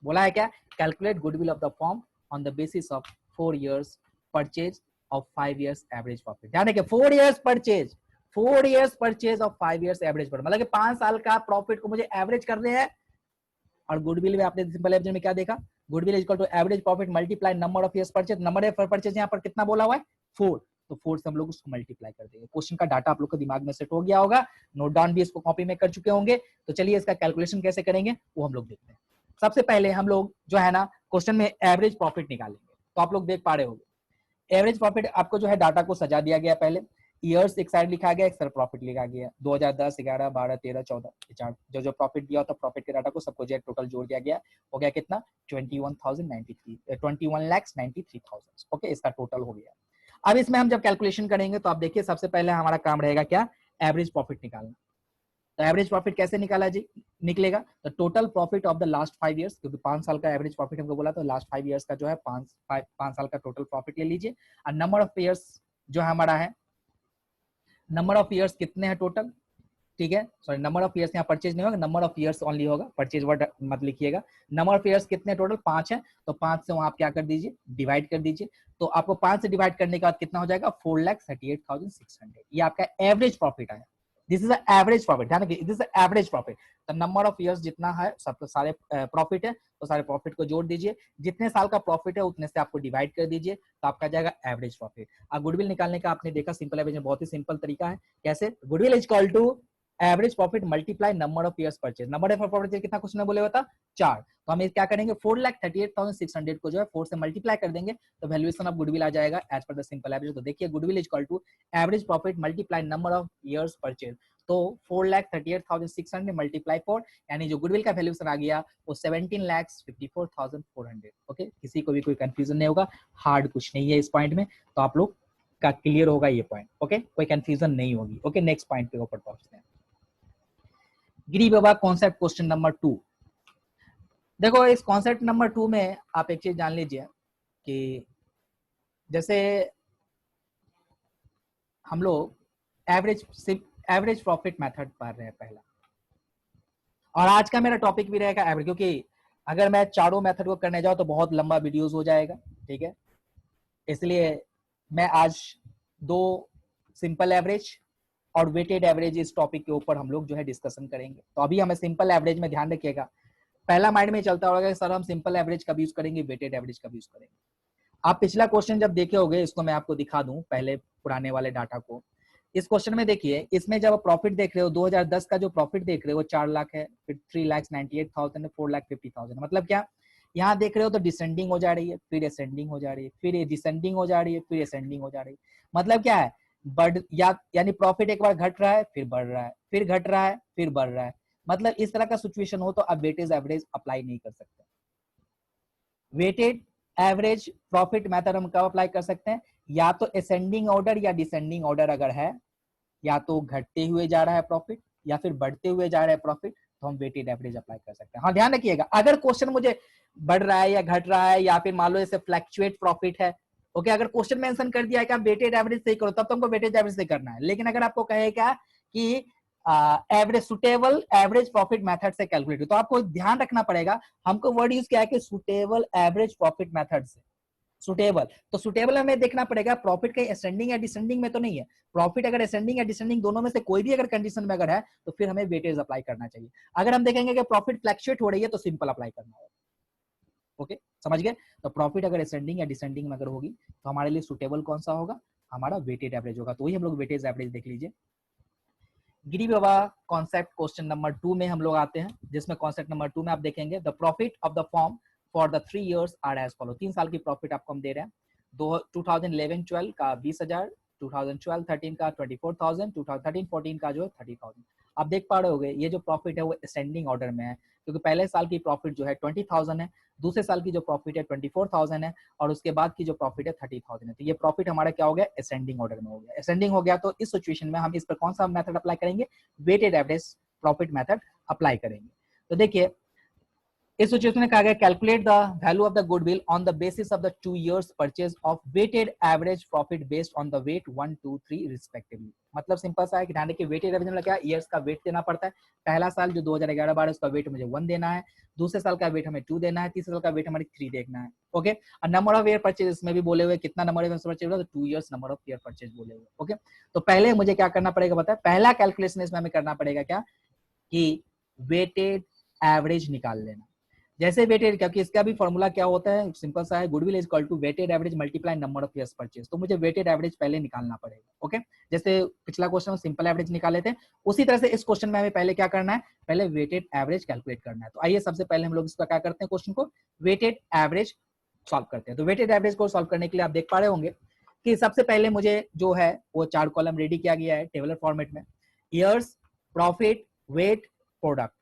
बोला है क्या, calculate goodwill of the firm on the basis of 4 years purchase of 5 years average profit. ध्यान रखिए 4 years purchase, 4 years purchase of 5 years average profit, मतलब कि 5 साल का प्रॉफिट को मुझे एवरेज करने हैं। और गुडविल में आपने सिंपल एवरेज में क्या देखा, goodwill is equal to average profit multiply number of years purchase. Number of purchase यहाँ पर कितना बोला हुआ है 4, तो 4 से हम लोग उसको मल्टीप्लाई कर देंगे। क्वेश्चन का डाटा आप लोग को दिमाग में सेट हो गया होगा, नोट डाउन भी इसको कॉपी में कर चुके होंगे। तो चलिए इसका कैलकुलेशन कैसे करेंगे वो हम लोग देखते हैं। सबसे पहले हम लोग जो है ना क्वेश्चन में एवरेज प्रॉफिट निकालेंगे। तो आप लोग देख पा रहे होंगे एवरेज प्रॉफिट आपको जो है डाटा को सजा दिया गया, पहले ईयर्स एक साइड लिखा गया, एक साइड प्रॉफिट लिखा गया, 2010 11 12 13 14 चार जो जो प्रॉफिट दिया होता प्रॉफिट के डाटा को सबको जो है टोटल जोड़ दिया गया, हो गया कितना 21,093,000। ओके, इसका टोटल हो गया। अब इसमें हम जब कैलकुलेशन करेंगे तो आप देखिए सबसे पहले हमारा काम रहेगा क्या, एवरेज प्रॉफिट निकालना। तो एवरेज प्रॉफिट कैसे निकाला जी निकलेगा, तो total profit of the last 5 years, क्योंकि 5 साल का एवरेज प्रॉफिट हमको बोला, तो लास्ट 5 years का जो है 5 साल का टोटल प्रॉफिट ले लीजिए। और नंबर ऑफ ईयर्स जो है हमारा है, नंबर ऑफ ईयर्स कितने हैं टोटल, ठीक है, सॉरी नंबर ऑफ ईयर्स यहाँ परचेज नहीं होगा, नंबर ऑफ ईयर्स ओनली होगा, परचेज वर्ड मत लिखिएगा। नंबर ऑफ ईयर्स कितने टोटल 5 है, तो 5 से वहां आप क्या कर दीजिए डिवाइड कर दीजिए। तो आपको 5 से डिवाइड करने के बाद कितना हो जाएगा 4,38,600। ये आपका एवरेज प्रॉफिट आया। दिस इज एवरेज प्रॉफिट, ध्यान रखिए दिस इज एवरेज प्रॉफिट। तो नंबर ऑफ इयर्स जितना है सब सारे प्रॉफिट है, तो सारे प्रॉफिट को जोड़ दीजिए, जितने साल का प्रॉफिट है उतने से आपको डिवाइड कर दीजिए, तो आपका जाएगा एवरेज प्रॉफिट। अब गुडविल निकालने का आपने देखा सिंपल एवरेज में बहुत ही सिंपल तरीका है, कैसे goodwill is equal to average profit multiply number of years purchase. Number of purchase कितना क्वेश्चन में बोले होता 4, तो हम क्या करेंगे 4,38,600 को जो है 4 से मल्टीप्लाई कर देंगे, तो वैल्यूएशन ऑफ गुडविल आ जाएगा as per the simple average. तो देखिए goodwill is equal to average profit multiply number of years purchase, तो 4,38,600 मल्टीप्लाई 4, यानी जो गुडविल का वैल्यूएशन आ गया वो 17,54,400। ओके, किसी को भी कोई कंफ्यूजन नहीं होगा, हार्ड कुछ नहीं है इस पॉइंट में, तो आप लोग का क्लियर होगा ये पॉइंट। ओके, कोई कंफ्यूजन नहीं होगी। ओके, नेक्स्ट पॉइंट पे ऊपर पहुंचते हैं। गिरी बाबा कॉन्सेप्ट क्वेश्चन नंबर 2। देखो इस कॉन्सेप्ट नंबर 2 में आप एक चीज जान लीजिए कि जैसे हम लोग एवरेज प्रॉफिट मेथड पढ़ रहे हैं पहला, और आज का मेरा टॉपिक भी रहेगा एवरेज, क्योंकि अगर मैं चारों मेथड को करने जाऊं तो बहुत लंबा वीडियोस हो जाएगा, ठीक है, इसलिए मैं आज 2 सिंपल एवरेज और वेटेड एवरेज इस टॉपिक के ऊपर हम लोग जो है डिस्कशन करेंगे। तो अभी हमें सिंपल एवरेज में ध्यान रखिएगा, पहला माइंड में चलता होगा सर हम सिंपल एवरेज कब यूज करेंगे, वेटेड एवरेज कब यूज करेंगे। आप पिछला क्वेश्चन जब देखे होंगे, इसको मैं आपको दिखा दूं पहले पुराने वाले डाटा को। इस क्वेश्चन में देखिए, इसमें जब प्रॉफिट देख रहे हो 2010 का जो प्रॉफिट देख रहे हो 4 लाख है, फिर 3,98,000 है, 4,50,000, मतलब क्या यहाँ देख रहे हो तो डिसेंडिंग हो जा रही है, फिर असेंडिंग हो जा रही है, फिर डिसेंडिंग हो जा रही है, फिर असेंडिंग हो जा रही है। मतलब क्या है यानी प्रॉफिट एक बार घट रहा है फिर बढ़ रहा है, फिर घट रहा है फिर बढ़ रहा है। मतलब इस तरह का सिचुएशन हो तो आप वेटेज एवरेज अप्लाई नहीं कर सकते। वेटेड एवरेज प्रॉफिट मेथड हम कब अप्लाई कर सकते हैं, या तो असेंडिंग ऑर्डर या डिसेंडिंग ऑर्डर अगर है, या तो घटते हुए जा रहा है प्रॉफिट या फिर बढ़ते हुए जा रहा है प्रॉफिट, तो हम वेटेड एवरेज अप्लाई कर सकते हैं। हाँ ध्यान रखिएगा, अगर क्वेश्चन मुझे बढ़ रहा है या घट रहा है या फिर मान लो जैसे फ्लैक्चुएट प्रॉफिट है, ओके, अगर क्वेश्चन मेंशन कर दिया है कि आप वेटेड एवरेज से करो, तब तुमको वेटेड एवरेज से करना है। लेकिन अगर आपको कहेगा कि average suitable average profit method से कैलकुलेट, तो आपको ध्यान रखना पड़ेगा, हमको वर्ड यूज किया है कि सुटेबल एवरेज प्रॉफिट मेथड से। सुटेबल, तो सुटेबल हमें देखना पड़ेगा प्रॉफिट कहीं असेंडिंग या डिसेंडिंग में तो नहीं है। प्रॉफिट अगर असेंडिंग या डिसेंडिंग दोनों में से कोई भी अगर कंडीशन में अगर है, तो फिर हमें वेटेज अप्लाई करना चाहिए। अगर हम देखेंगे कि प्रॉफिट फ्लैक्चुएट हो रही है, तो सिंपल अप्लाई करना होगा। ओके, समझ गए? तो प्रॉफिट अगर असेंडिंग या डिसेंडिंग में अगर होगी, तो हमारे लिए सुटेबल कौन सा होगा? हमारा वेटेड एवरेज होगा। तो वही हम लोग वेटेज एवरेज देख लीजिए। गिरी बाबा कॉन्सेप्ट क्वेश्चन नंबर 2 में हम लोग आते हैं, जिसमें कॉन्सेप्ट नंबर 2 में आप देखेंगे the profit of the firm for the 3 years are as follow. 3 साल की प्रॉफिट आपको हम दे रहे हैं। 2011-12 का 20,000, 2012-13 का 24,000, 2013-14 का जो है 30,000। आप देख पा रहे होगे ये जो प्रॉफिट है वो असेंडिंग ऑर्डर में है, क्योंकि पहले साल की प्रॉफिट जो है 20,000 है, दूसरे साल की जो प्रॉफिट है 24,000 है, और उसके बाद की जो प्रॉफिट है 30,000 है। तो ये प्रॉफिट हमारा क्या हो गया? असेंडिंग ऑर्डर में हो गया। असेंडिंग हो गया तो इस सिचुएशन में हम इस पर कौन सा मेथड अप्लाई करेंगे? Weighted average profit method apply करेंगे। तो देखिए इस सिचुएशन में कहा गया calculate the value of the goodwill on the basis of the 2 years purchase of weighted average profit based on the weight 1, 2, 3 respectively. मतलब सिंपल सा है कि ध्यान रखिए वेटेड एवरेज में क्या ईयर्स का वेट देना पड़ता है। पहला साल जो 2011-12 उसका वेट मुझे 1 देना है, दूसरे साल का वेट हमें 2 देना है, तीसरे साल का वेट हमारे 3 देखना है। ओके, और नंबर ऑफ ईयर परचेज इसमें भी बोले हुए कितना नंबर ऑफ परचेज होगा, तो 2 years number of year purchase बोले हुए। ओके, तो पहले मुझे क्या करना पड़ेगा पता है? पहला कैलकुलेशन इसमें हमें करना पड़ेगा क्या कि वेटेड एवरेज निकाल लेना। जैसे वेटेड, क्योंकि इसका भी फॉर्मूला क्या होता है, सिंपल सा है, goodwill is equal to weighted average multiply number of years purchase. तो मुझे वेटेड एवरेज पहले निकालना पड़ेगा। ओके, जैसे पिछला क्वेश्चन में सिंपल एवरेज निकाले थे, उसी तरह से इस क्वेश्चन में हमें पहले क्या करना है? पहले वेटेड एवरेज कैलकुलेट करना है। तो आइए सबसे पहले हम लोग इसका क्या करते हैं, क्वेश्चन को वेटेड एवरेज सॉल्व करते हैं। तो वेटेड एवरेज को सॉल्व करने के लिए आप देख पा रहे होंगे कि सबसे पहले मुझे जो है वो 4 कॉलम रेडी किया गया है टेबलर फॉर्मेट में, ईयर्स, प्रॉफिट, वेट, प्रोडक्ट।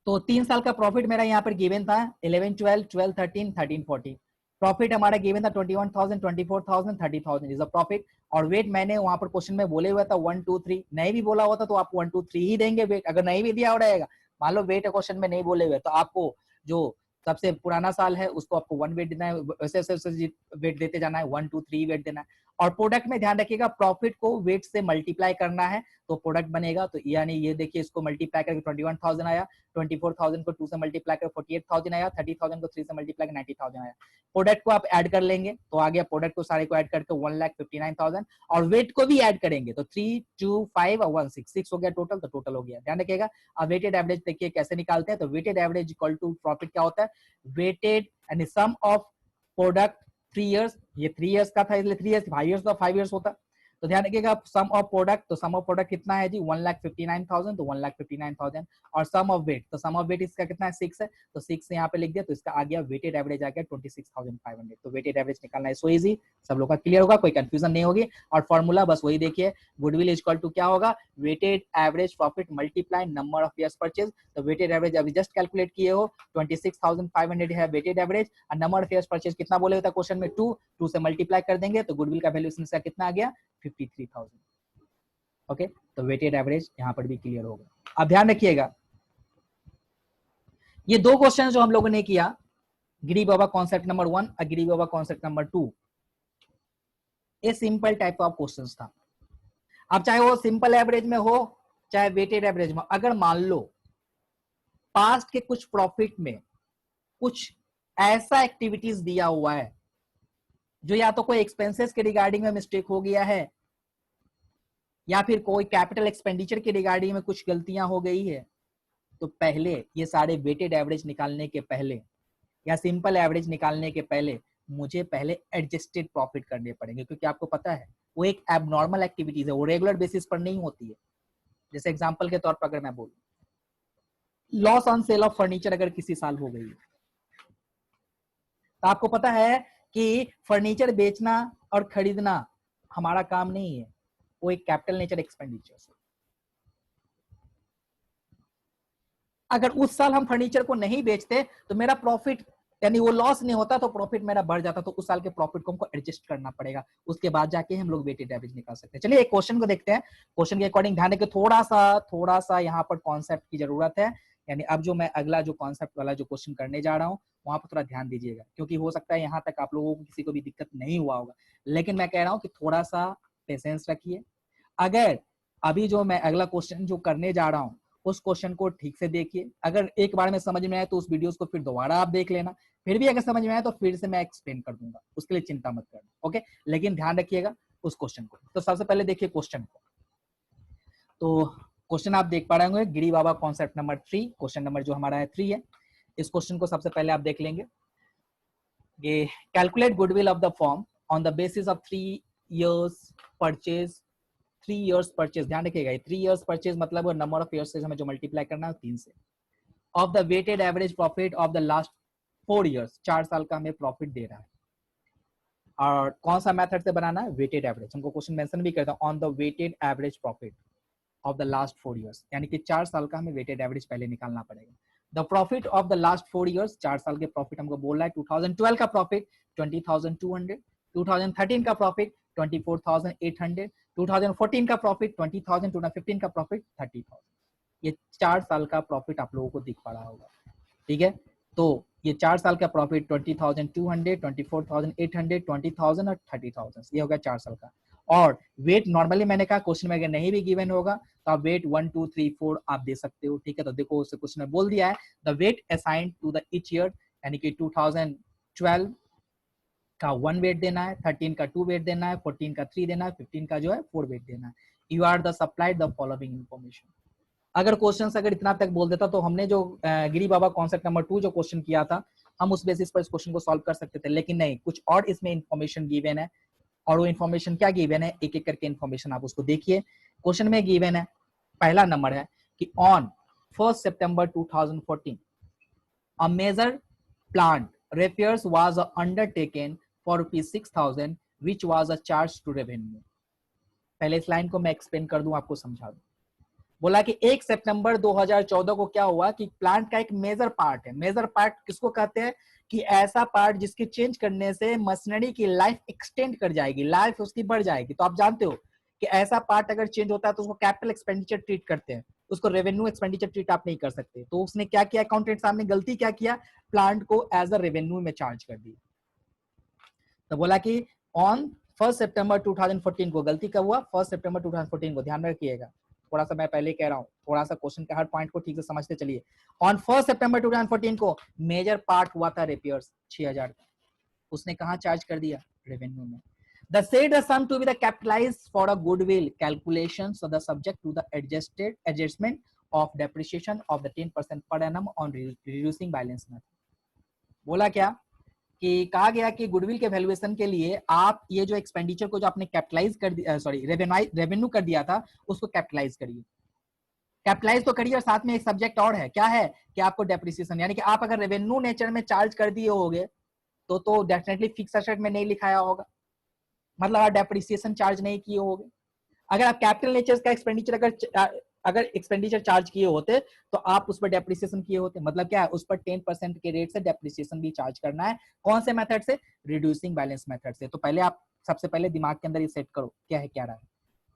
तो 3 साल का प्रॉफिट मेरा यहाँ पर गिवन था 11, 12, 12, 13, 13, 14। प्रॉफिट हमारा गिवन था 21,000, 24,000, 30,000 इज अ प्रॉफिट। और वेट मैंने वहां पर क्वेश्चन में बोले हुआ था 1, 2, 3। नहीं भी बोला होता तो आप 1, 2, 3 ही देंगे वेट। अगर नहीं भी दिया हो रहेगा, मान लो वेट क्वेश्चन में नहीं बोले हुए, तो आपको जो सबसे पुराना साल है उसको आपको 1 वेट देना है, वैसे वैसे वेट देते जाना है, 1, 2, 3 वेट देना है। और प्रोडक्ट में ध्यान रखिएगा प्रॉफिट को वेट से मल्टीप्लाई करना है तो प्रोडक्ट बनेगा। तो यानी ये देखिए इसको मल्टीप्लाई करके 21,000 आया, 24,000 को 2 से मल्टीप्लाई कर 48,000 आया, 30,000 को 3 से मल्टीप्लाई कर 90,000 आया। प्रोडक्ट को आप ऐड कर लेंगे तो आ गया, प्रोडक्ट को सारे को ऐड करके 1,59,000, और वेट को भी ऐड करेंगे तो 3, 2, 5 और 1, 6 हो गया टोटल। तो टोटल हो गया, ध्यान रखिएगा। अब वेटेड एवरेज देखिए कैसे निकालते हैं। तो weighted average equal to profit क्या होता है? वेटेड यानी सम ऑफ प्रोडक्ट 3 years, ये 3 years का था इसलिए 3 years, 5 years तो 5 years होता। तो ध्यान रखिएगा सम ऑफ प्रोडक्ट, तो सम ऑफ प्रोडक्ट कितना है जी? 1,59,000, तो 1,59,000। और सम ऑफ वेट, तो सम ऑफ वेट इसका कितना है? 6 है, तो 6 यहाँ पे लिख दिया, तो इसका आ गया वेटेड एवरेज आ गया 26,500। तो वेटेड एवरेज निकालना है सो इजी, सब लोग का क्लियर होगा, कोई कंफ्यूजन नहीं होगी। और फॉर्मूला बस वही देखिए, गुडविल इज इक्वल टू क्या होगा? Weighted average profit multiply number of years purchase. तो वेटेड एवरेज अभी जस्ट कैलकुलेट किए हो, 26,500 है वेटेड एवरेज, और नंबर ऑफ ईयर्स परचेज कितना बोले होता क्वेश्चन में? 2 से मल्टीप्लाई कर देंगे तो गुडविल का वैल्यू इसमें कितना आ गया? 53,000। ओके, तो वेटेड एवरेज यहां पर भी क्लियर होगा। अब ध्यान रखिएगा ये 2 क्वेश्चन जो हम लोगों ने किया, गिरी बाबा कॉन्सेप्ट नंबर 1 और गिरी बाबा कॉन्सेप्ट नंबर 2, ये सिंपल टाइप ऑफ क्वेश्चंस था। अब चाहे वो सिंपल एवरेज में हो चाहे वेटेड एवरेज में, अगर मान लो पास्ट के कुछ प्रॉफिट में कुछ ऐसा एक्टिविटीज दिया हुआ है जो या तो कोई एक्सपेंसेस के रिगार्डिंग में मिस्टेक हो गया है, या फिर कोई कैपिटल एक्सपेंडिचर के रिगार्डिंग में कुछ गलतियां हो गई है, तो पहले ये सारे वेटेड एवरेज निकालने के पहले या सिंपल एवरेज निकालने के पहले मुझे पहले एडजस्टेड प्रॉफिट करने पड़ेंगे, क्योंकि आपको पता है वो एक एबनॉर्मल एक्टिविटीज है, वो रेगुलर बेसिस पर नहीं होती है। जैसे एग्जांपल के तौर पर अगर मैं बोलूं loss on sale of furniture अगर किसी साल हो गई, तो आपको पता है कि फर्नीचर बेचना और खरीदना हमारा काम नहीं है, वो एक कैपिटल नेचर एक्सपेंडिचर है। अगर उस साल हम फर्नीचर को नहीं बेचते तो मेरा प्रॉफिट यानी वो लॉस नहीं होता तो प्रॉफिट मेरा बढ़ जाता, तो उस साल के प्रॉफिट को हमको एडजस्ट करना पड़ेगा, उसके बाद जाके हम लोग वेटेड एवरेज निकाल सकते हैं। चलिए एक क्वेश्चन को देखते हैं, क्वेश्चन के अकॉर्डिंग ध्यान दें कि थोड़ा सा यहाँ पर कॉन्सेप्ट की जरूरत है। यानी अब जो मैं अगला जो कॉन्सेप्ट वाला जो क्वेश्चन करने जा रहा हूँ वहां पर थोड़ा ध्यान दीजिएगा, क्योंकि हो सकता है यहाँ तक आप लोगों को किसी को भी दिक्कत नहीं हुआ होगा, लेकिन मैं कह रहा हूँ कि थोड़ा सा पेशेंस रखिए। अगर अभी जो मैं अगला क्वेश्चन जो करने जा रहा हूँ उस क्वेश्चन को ठीक से देखिए, अगर एक बार में समझ में आए तो उस वीडियोस को फिर दोबारा आप देख लेना, फिर भी अगर समझ में आए तो फिर से मैं एक्सप्लेन कर दूंगा, उसके लिए चिंता मत करना, ओके। लेकिन ध्यान रखिएगा उस क्वेश्चन को। तो सबसे पहले देखिए क्वेश्चन को, तो क्वेश्चन आप देख पा रहे होंगे, गिरी बाबा कॉन्सेप्ट नंबर 3, क्वेश्चन नंबर जो हमारा है 3 है। इस क्वेश्चन को सबसे पहले आप देख लेंगे, ये calculate goodwill of the firm on the basis of 3 years purchase, 3 years purchase, ध्यान रखिएगा 3 इयर्स परचेज मतलब नंबर ऑफ इयर्स से हमें जो मल्टीप्लाई करना है 3 से, of the weighted average profit of the last 4 years, 4 साल का हमें प्रॉफिट दे रहा है, और कौन सा मेथड से बनाना है, वेटेड एवरेज, हमको क्वेश्चन मेंशन भी करता है on the weighted average profit of the last 4 years, यानी कि 4 साल का हमें वेटेड एवरेज पहले निकालना पड़ेगा। The profit of the last 4 years, 4 साल के प्रॉफिट हमको बोल रहा है, 2012 का प्रॉफिट 20,200, 2013 का प्रॉफिट 24,800, 2014 का प्रॉफिट 20,000, 2015 का प्रॉफिट 30,000। ये 4 साल का प्रॉफिट आप लोगों को दिख पा रहा होगा, ठीक है। तो ये 4 साल का प्रॉफिट 20,200, 24,800, 20,000 और 30,000, ये हो गया 4 साल का। और वेट नॉर्मली मैंने कहा क्वेश्चन में अगर नहीं भी गिवन होगा तो आप वेट 1 2 3 4 आप दे सकते हो, ठीक है। तो देखो उसे क्वेश्चन में बोल दिया है the weight assigned to the each year, यानी कि 2012 का 1 वेट देना है, 13 का 2 वेट देना है, 14 का 3 देना है, 15 का जो है 4 वेट देना है। You are the supplied the following information. अगर क्वेश्चन अगर इतना तक बोल देता तो हमने जो गिरी बाबा कॉन्सेप्ट नंबर 2 जो क्वेश्चन किया था हम उस बेसिस पर इस क्वेश्चन को सॉल्व कर सकते थे, लेकिन नहीं, कुछ और इसमें इन्फॉर्मेशन गिवन है। और वो इन्फॉर्मेशन क्या गिवन है, एक एक करके इन्फॉर्मेशन आप उसको देखिए। क्वेश्चन में गिवन है, पहला नंबर है कि on 1 September 2014 a major plant repairs was undertaken for ₹6,000 which was a charge to revenue। पहले इस लाइन को मैं एक्सप्लेन कर दूं, आपको समझा दूं। बोला कि 1 सितंबर 2014 को क्या हुआ कि प्लांट का एक मेजर पार्ट है, मेजर पार्ट किसको कहते हैं कि ऐसा पार्ट जिसके चेंज करने से मशीनरी की लाइफ एक्सटेंड कर जाएगी, लाइफ उसकी बढ़ जाएगी। तो आप जानते हो कि ऐसा पार्ट अगर चेंज होता है तो उसको कैपिटल एक्सपेंडिचर ट्रीट करते हैं, उसको रेवेन्यू एक्सपेंडिचर ट्रीट आप नहीं कर सकते। तो उसने क्या किया, अकाउंटेंट साहब ने गलती क्या किया, प्लांट को एज अ रेवेन्यू में चार्ज कर दिया। तो बोला कि ऑन 1 सितंबर 2014 को, गलती कब हुआ, 1 सितंबर 2014 को, ध्यान रखिएगा। थोड़ा सा मैं पहले कह रहा हूँ, थोड़ा सा क्वेश्चन के हर पॉइंट को ठीक से समझते चलिए। ऑन 1 सितंबर 2014 को मेजर पार्ट हुआ था रिपेयर्स 6,000 का, उसने कहा चार्ज कर दिया, रेवेन्यू में। The said the sum to be the capitalized for a goodwill calculation, so the subject to the adjustment of depreciation of the 10% per annum on reducing balance method। बोला क्या कि कहा गया कि गुडविल के वैल्यूएशन के लिए आप ये जो एक्सपेंडिचर को जो आपने कैपिटलाइज कर दिया, सॉरी रेवेन्यू कर दिया था, उसको कैपिटलाइज करिए। कैपिटलाइज तो करिए और साथ में एक सब्जेक्ट और है, क्या है कि आपको डेप्रिसिएशन, यानी कि आप अगर रेवेन्यू नेचर में चार्ज कर दिए होगे तो डेफिनेटली फिक्स एसेट में नहीं लिखाया होगा, मतलब आप डेप्रिसिएशन चार्ज नहीं किए होगे। अगर आप कैपिटल नेचर का एक्सपेंडिचर अगर एक्सपेंडिचर चार्ज किए होते तो आप उस पर डेप्रिसिएशन किए होते, मतलब क्या है, उस पर 10% के रेट से डेप्रिसिएशन भी चार्ज करना है। कौन से मेथड से, रिड्यूसिंग बैलेंस मेथड से। तो पहले आप सबसे पहले दिमाग के अंदर ये सेट करो, क्या है, क्या रहा है,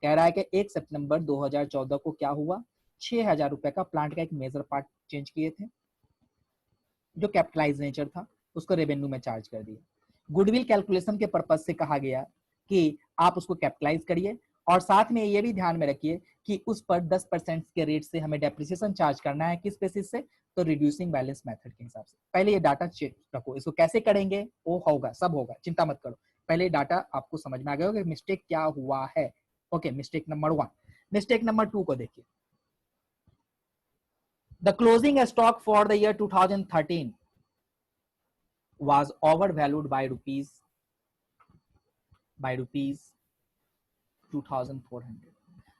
कह रहा है कि 1 सितंबर 2014 को क्या हुआ, 6,000 रुपए का प्लांट का एक मेजर पार्ट चेंज किए थे जो कैपिटलाइज नेचर था, उसको रेवेन्यू में चार्ज कर दिया। गुडविल कैलकुलेशन के पर्पज से कहा गया कि आप उसको कैपिटलाइज करिए और साथ में ये भी ध्यान में रखिए कि उस पर 10% के रेट से हमें डेप्रिसिएशन चार्ज करना है, किस बेसिस से, तो रिड्यूसिंग बैलेंस मेथड के हिसाब से। पहले ये डाटा चेक रखो, इसको कैसे करेंगे वो होगा, सब होगा, चिंता मत करो। पहले डाटा आपको समझ में आ गया होगा मिस्टेक क्या हुआ है। Okay, mistake number 1। Mistake number 2 को देखिए, the closing stock for the year 2013 was overvalued by rupees 2,400।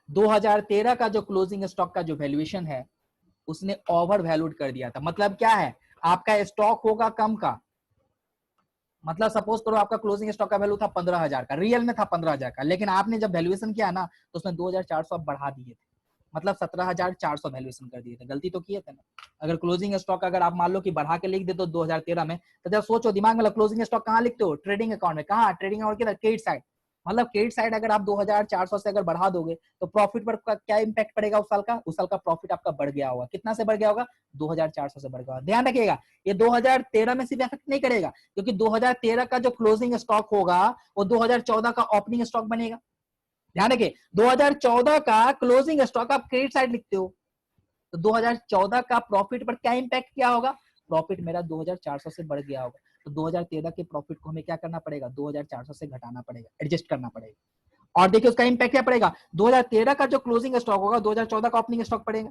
2013 का जो क्लोजिंग स्टॉक का जो वैल्यूएशन है उसने ओवर वैल्यूड कर दिया था। मतलब क्या है, आपका स्टॉक होगा कम का, मतलब सपोज करो आपका क्लोजिंग स्टॉक का वैल्यू था 15,000 का, रियल में था 15,000 का, लेकिन आपने जब वैल्यूएशन किया ना तो उसमें 2,400 बढ़ा दिए थे। मतलब 17,400 वैल्यूएशन कर दिए थे, गलती तो किए थे ना। अगर क्लोजिंग स्टॉक अगर आप मान लो कि बढ़ा के लिख दे तो 2013 में, तो जब सोचो दिमाग में, क्लोजिंग स्टॉक कहाँ लिखते हो? ट्रेडिंग अकाउंट में। कहाँ ट्रेडिंग अकाउंट के क्रेडिट साइड, मतलब क्रेडिट साइड अगर आप 2400 से अगर बढ़ा दोगे तो प्रॉफिट पर क्या इंपैक्ट पड़ेगा उस साल का? उस साल का प्रॉफिट आपका बढ़ गया होगा। कितना से बढ़ गया होगा? 2400 से बढ़ गया होगा। ध्यान रखिएगा, ये 2013 में सिर्फ इफेक्ट नहीं करेगा, क्योंकि 2013 का जो क्लोजिंग स्टॉक होगा वो 2014 का ओपनिंग स्टॉक बनेगा। ध्यान रखिए, 2014 का क्लोजिंग स्टॉक आप क्रेडिट साइड लिखते हो, तो 2014 का प्रॉफिट पर क्या इंपैक्ट क्या होगा? प्रॉफिट मेरा 2400 से बढ़ गया होगा, तो 2013 के प्रॉफिट को हमें क्या करना पड़ेगा? 2400 से घटाना पड़ेगा, एडजस्ट करना पड़ेगा। और देखिए उसका इंपैक्ट क्या पड़ेगा? 2013 का जो क्लोजिंग स्टॉक होगा 2014 का ओपनिंग स्टॉक पड़ेगा।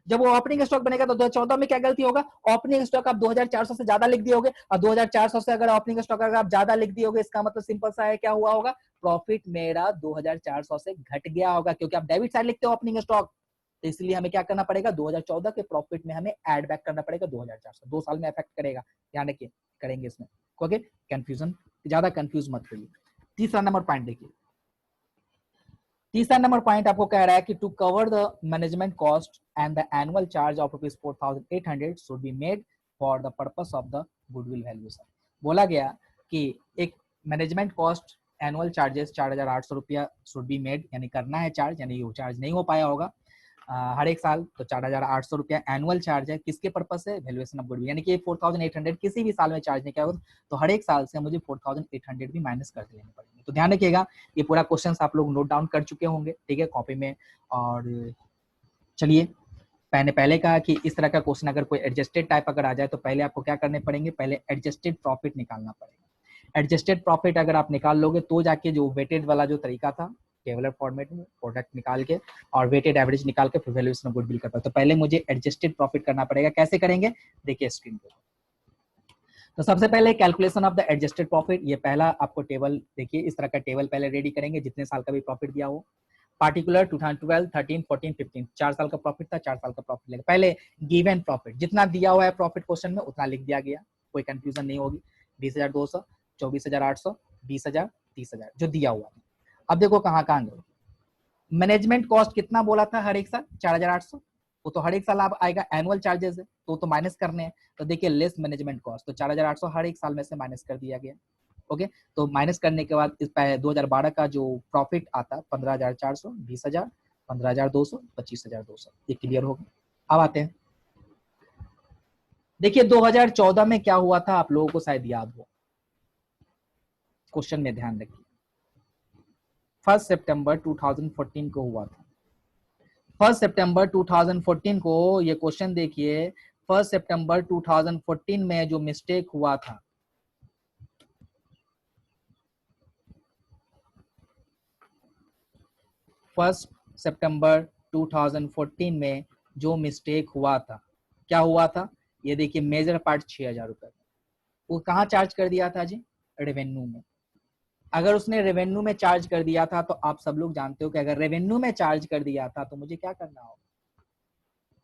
जब वो ओपनिंग स्टॉक बनेगा तो 2014 में क्या गलती होगा? ओपनिंग स्टॉक आप 2400 से ज्यादा लिख दियोगे, और 2400 से अगर ओपनिंग स्टॉक अगर आप ज्यादा लिख दियोगे, इसका मतलब सिंपल सा है, क्या हुआ होगा? प्रॉफिट मेरा 2400 से घट गया होगा, क्योंकि आप डेबिट साइड लिखते हो ओपनिंग स्टॉक। तो इसलिए हमें क्या करना पड़ेगा? 2014 के प्रॉफिट में हमें ऐड बैक करना पड़ेगा 2400। 2 साल में इफेक्ट करेगा, ध्यान रखिए, करेंगे इसमें। ओके, कंफ्यूजन, ज्यादा कंफ्यूज मत होइए। तीसरा नंबर पॉइंट देखिए, तीसरा नंबर पॉइंट आपको कह रहा है कि to cover the management cost and the annual charge of ₹4,800 should be made for the purpose of the goodwill valuation. बोला गया कि एक मैनेजमेंट कॉस्ट एनुअल चार्जेस 4,800 रुपया शुड बी मेड, यानी करना है चार्ज, यानी वो चार्ज नहीं हो पाया होगा हर एक साल, तो 4,800 रुपया एनुअल चार्ज है। किसके पर्पस से? वैल्यूएशन ऑफ गुडविल, यानी कि 4,800 किसी भी साल में चार्ज नहीं किया होगा, तो हर एक साल से मुझे 4,800 भी माइनस कर लेने पड़ेंगे। तो ध्यान रखिएगा, ये पूरा क्वेश्चन आप लोग नोट डाउन कर चुके होंगे, ठीक है, कॉपी में। और चलिए, मैंने पहले कहा कि इस तरह का क्वेश्चन अगर कोई एडजस्टेड टाइप अगर आ जाए तो पहले आपको क्या करने पड़ेंगे? पहले एडजस्टेड प्रॉफिट निकालना पड़ेगा। एडजस्टेड प्रॉफिट अगर आप निकाल लोगे तो जाके जो वेटेड वाला जो तरीका था टेबलर फॉर्मेट में प्रोडक्ट निकाल के और वेटेड एवरेज निकाल के फिर वैल्यूएशन ऑफ गुडविल करता है। तो पहले मुझे एडजस्टेड प्रॉफिट करना पड़ेगा। कैसे करेंगे? देखिए स्क्रीन पे। तो सबसे पहले calculation of the adjusted profit, ये पहला आपको टेबल देखिए, इस तरह का टेबल पहले रेडी करेंगे जितने साल का भी प्रॉफिट दिया हो। पार्टिकुलर 2012, 13, 14, 15 4 साल का प्रॉफिट था, 4 साल का प्रॉफिट लेगा। पहले गिवन प्रॉफिट जितना दिया हुआ है प्रॉफिट क्वेश्चन में उतना लिख दिया गया, कोई कंफ्यूजन नहीं होगी। 20,200, 24,800, 20,000, 30,000 जो दिया हुआ है। अब देखो कहाँ कहाँ गए। मैनेजमेंट कॉस्ट कितना बोला था हर एक साल? 4,800, वो तो हर एक साल आप आएगा, एनुअल चार्जेस है तो माइनस करने हैं। तो देखिए लेस मैनेजमेंट कॉस्ट, तो 4,800 हर एक साल में से माइनस कर दिया गया। ओके, तो माइनस करने के बाद इस 2012 का जो प्रॉफिट आता 15,400, 20,000, 15,200, 25,200, ये क्लियर होगा। अब आते हैं, देखिए 2014 में क्या हुआ था आप लोगों को शायद याद हो, क्वेश्चन में ध्यान रखिए। 1 सितंबर 2014 को हुआ था। 1 सितंबर 2014 को ये क्वेश्चन देखिए, 1 सितंबर 2014 में जो मिस्टेक हुआ था, फर्स्ट सितंबर 2014 में जो मिस्टेक हुआ था, क्या हुआ था? ये देखिए मेजर पार्ट 6,000 रुपए, वो कहाँ चार्ज कर दिया था जी? रेवेन्यू में। अगर उसने रेवेन्यू में चार्ज कर दिया था तो आप सब लोग जानते हो कि अगर रेवेन्यू में चार्ज कर दिया था तो मुझे क्या करना होगा?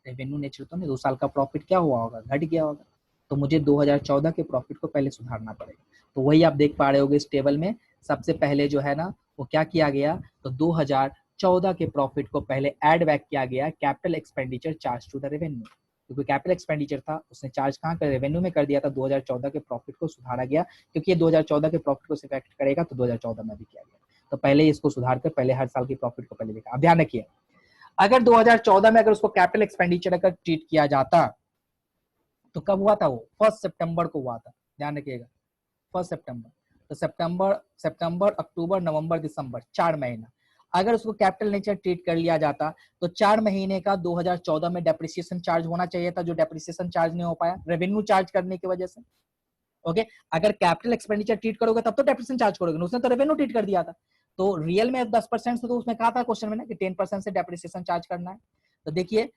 रेवेन्यू नेचर तो नहीं, 2 साल का प्रॉफिट क्या हुआ होगा? घट गया होगा, तो मुझे 2014 के प्रॉफिट को पहले सुधारना पड़ेगा। तो वही आप देख पा रहे होगे इस टेबल में, सबसे पहले जो है ना वो क्या किया गया, तो 2014 के प्रॉफिट को पहले ऐड बैक किया गया capital expenditure charge to the revenue, क्योंकि कैपिटल एक्सपेंडिचर था उसने चार्ज कहाँ कर रेवेन्यू में कर दिया था। 2014 के प्रॉफिट को सुधारा गया, क्योंकि ये 2014 के प्रॉफिट को इफेक्ट करेगा, तो 2014 में भी किया गया। तो पहले इसको सुधार कर पहले हर साल की प्रॉफिट को पहले देखा। अब ध्यान रखिए, अगर 2014 में अगर उसको कैपिटल एक्सपेंडिचर अगर ट्रीट किया जाता तो कब हुआ था? वो 1 सितंबर को हुआ था, ध्यान रखिएगा 1 सितंबर। तो सितंबर, अक्टूबर, नवंबर, दिसंबर 4 महीना अगर उसको कैपिटल नेचर ट्रीट कर लिया जाता तो 4 महीने का 2014 में डेप्रिसिएशन चार्ज होना चाहिए था, जो डेप्रिसिएशन चार्ज नहीं हो पाया रेवेन्यू चार्ज करने की वजह से। ओके, अगर कैपिटल एक्सपेंडिचर ट्रीट करोगे तब तो डेप्रिसिएशन चार्ज करोगे, उसने तो रेवेन्यू ट्रीट कर दिया था। तो रियल में 10% से, तो उसमें कहा था क्वेश्चन में ना कि 10% से डेप्रिसिएशन चार्ज करना है। तो देखिए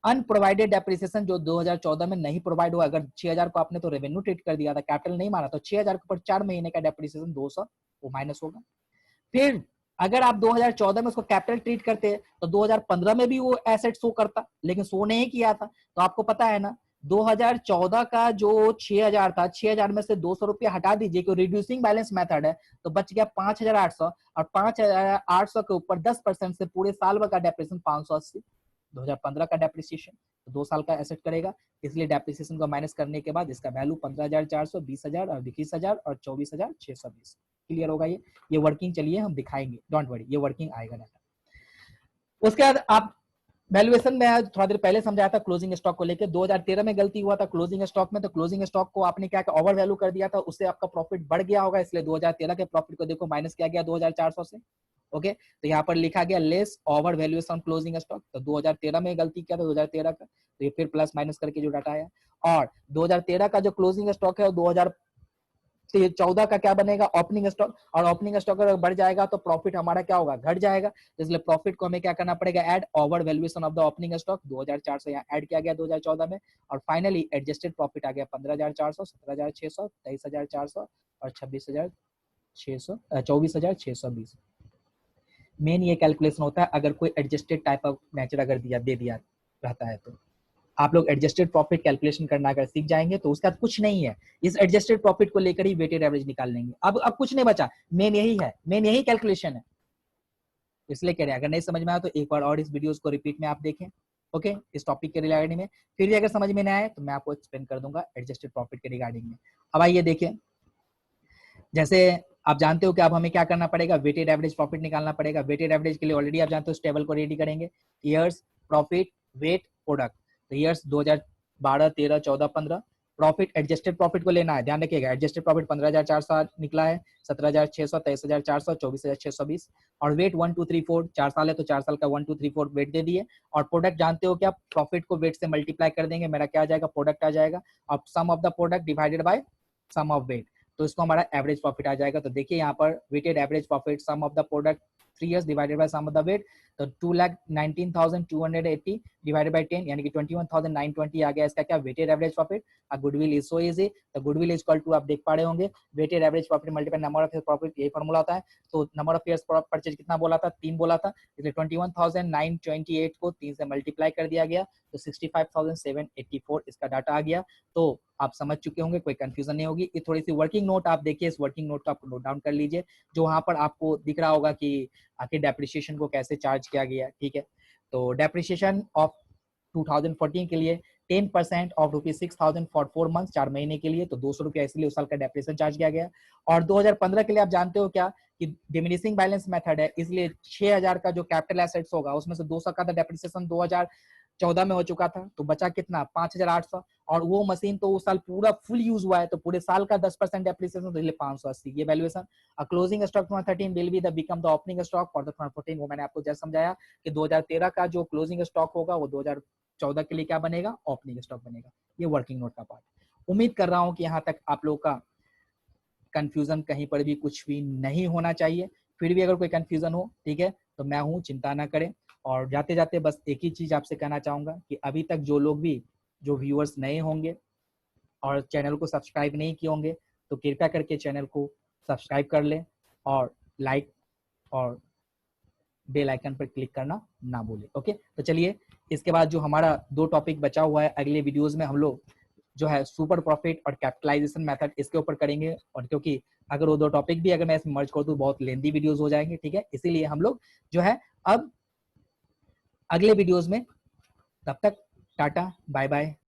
अनप्रोवाइडेड डेप्रिसिएशन जो 2014 में नहीं प्रोवाइड हुआ, अगर 6,000 को आपने तो रेवेन्यू ट्रीट कर दिया था, कैपिटल नहीं माना, तो 6,000 के ऊपर 4 महीने का डेप्रिसिएशन 200 वो माइनस होगा। फिर अगर आप 2014 में उसको कैपिटल ट्रीट करते तो 2015 में भी वो एसेट शो करता, लेकिन शो नहीं किया था। तो आपको पता है ना 2014 का जो 6000 था, 6000 में से 200 रुपया हटा दीजिए क्योंकि रिड्यूसिंग बैलेंस मेथड है, तो बच गया 5800 और 5800 के ऊपर 10% से पूरे साल भर का डेप्रिसिएशन 580। 2015 का डेप्रिसिएशन तो 2 साल का एसेट करेगा, इसलिए डेप्रिसिएशन को माइनस करने के बाद इसका वैल्यू 15,400, 20,000 और 21,000 और 24,620। क्लियर होगा ये वर्किंग चलिए हम दिखाएंगे, डोंट वरी, ये वर्किंग आएगा डाटा। उसके बाद आप वैल्यूएशन में थोड़ा देर पहले समझाया था क्लोजिंग स्टॉक को लेकर, 2013 में गलती हुआ था क्लोजिंग स्टॉक में, तो क्लोजिंग स्टॉक को आपने क्या ओवर वैल्यू कर दिया था, उससे आपका प्रॉफिट बढ़ गया होगा, इसलिए 2013 के प्रॉफिट को देखो माइनस किया गया 2400 से। ओके, तो यहाँ पर लिखा गया less over valuation closing stock, तो 2013 में गलती किया था 2013 का, तो ये फिर प्लस माइनस करके जो डाटा आया। और 2013 का जो क्लोजिंग स्टॉक है 2014 का क्या बनेगा, ओपनिंग स्टॉक, और ओपनिंग स्टॉक अगर बढ़ जाएगा तो प्रॉफिट हमारा क्या होगा, घट जाएगा, इसलिए प्रॉफिट को हमें क्या करना पड़ेगा, add over valuation of the opening stock 2400 यहाँ ऐड किया गया 2014 में, और फाइनली एडजस्टेड प्रॉफिट आ गया 15,400, 17,600, 23,400 और 26,600, 24,620। मेन ये कैलकुलेशन होता है अगर कोई एडजस्टेड टाइप ऑफ नेचर अगर दे दिया रहता है, तो आप लोग एडजस्टेड प्रॉफिट कैलकुलेशन करना अगर सीख जाएंगे तो उसका कुछ नहीं है, इस एडजस्टेड प्रॉफिट को लेकर ही वेटेड एवरेज निकाल लेंगे। अब कुछ नहीं बचा, मेन यही है, मेन यही कैलकुलेशन है, इसलिए कह रहे हैं अगर नहीं समझ में आया तो एक बार और इस वीडियोस को रिपीट में आप देखें। ओके, इस टॉपिक के रिगार्डिंग में फिर भी अगर समझ में नहीं आए तो मैं आपको एक्सप्लेन कर दूंगा एडजस्टेड प्रॉफिट के रिगार्डिंग में। अब आइए देखिए, जैसे आप जानते हो कि अब हमें क्या करना पड़ेगा, वेटेड एवरेज प्रॉफिट निकालना पड़ेगा। वेटेड एवरेज के लिए ऑलरेडी आप जानते हो, इस टेबल को रेडी करेंगे, ईयर्स, प्रॉफिट, वेट, प्रोडक्ट। तो ईयर्स 2012, 13, 14, 15, प्रॉफिट एडजस्टेड प्रॉफिट को लेना है, ध्यान रखिएगा, एडजस्टेड प्रॉफिट 15,400 निकला है, 17,600, 23,400, 24,620, और वेट 1 2 3 4, 4 साल है तो 4 साल का 1 2 3 4 वेट दे दिए। और प्रोडक्ट जानते हो क्या, प्रॉफिट को वेट से मल्टीप्लाई कर देंगे, मेरा क्या आ जाएगा, प्रोडक्ट आ जाएगा, और sum of the product divided by sum of weight, तो इसको हमारा एवरेज प्रॉफिट आ जाएगा। तो देखिए यहाँ पर weighted average profit sum of the product 3 years divided by sum of the weight, तो 2,19,280 डिवाइडेड बाय 10 यानी कि 21,920 आ गया इसका क्या, weighted average profit. Goodwill is so easy, तो गुडविल इज इक्वल टू, आप देख पा रहे होंगे, weighted average profit multiply number of profit, यही फॉर्मूला होता है। तो नंबर ऑफ ईयर्स परचेज कितना बोला था, 3 बोला था, इसलिए 21,928 को 3 से मल्टीप्लाई कर दिया गया, तो 65,784 इसका डाटा आ गया। तो आप समझ चुके होंगे, कोई कंफ्यूजन नहीं होगी। ये थोड़ी सी वर्किंग नोट आप देखिए, इस वर्किंग नोट को आप नोट डाउन कर लीजिए, जो वहां पर आपको दिख रहा होगा कि आखिर डेप्रिसिएशन को कैसे चार्ज किया गया, ठीक है। तो डेप्रिसिएशन ऑफ 2014 के लिए 10% ऑफ ₹6,000 फॉर 4 months, 4 महीने के लिए, तो 200 रुपया इसलिए उस साल का डेप्रिसिएशन चार्ज किया गया। और 2015 के लिए आप जानते हो क्या कि डिमिनिशिंग बैलेंस मेथड है, इसलिए 6000 का जो कैपिटल एसेट्स होगा उसमें से 200 का डेप्रिसिएशन 2014 में हो चुका था, तो बचा कितना, 5,800, और वो मशीन तो उस साल पूरा फुल यूज हुआ है, तो पूरे साल का 10% डेप्रिसिएशन, तो इसलिए 580 ये valuation. Closing stock 2013 will be the become the opening stock for the 2014, वो मैंने आपको जैसे समझाया कि 2013 का जो क्लोजिंग स्टॉक होगा वो 2014 के लिए क्या बनेगा, ओपनिंग स्टॉक बनेगा। ये वर्किंग नोट का पार्ट। उम्मीद कर रहा हूं कि यहाँ तक आप लोग का कंफ्यूजन कहीं पर भी कुछ भी नहीं होना चाहिए। फिर भी अगर कोई कंफ्यूजन हो, ठीक है, तो मैं हूं, चिंता ना करें। और जाते जाते बस एक ही चीज आपसे कहना चाहूंगा कि अभी तक जो लोग भी, जो व्यूअर्स नए होंगे और चैनल को सब्सक्राइब नहीं किए होंगे, तो कृपया करके चैनल को सब्सक्राइब कर लें और लाइक और बेल आइकन पर क्लिक करना ना भूलें। ओके, तो चलिए इसके बाद जो हमारा 2 टॉपिक बचा हुआ है, अगले वीडियोस में हम लोग जो है सुपर प्रॉफिट और कैपिटलाइजेशन मेथड इसके ऊपर करेंगे। और क्योंकि अगर वो 2 टॉपिक भी अगर मैं इसमें मर्ज कर दूं बहुत लेंदी वीडियोस हो जाएंगे, ठीक है, इसीलिए हम लोग जो है अब अगले वीडियोस में, तब तक टाटा बाय बाय।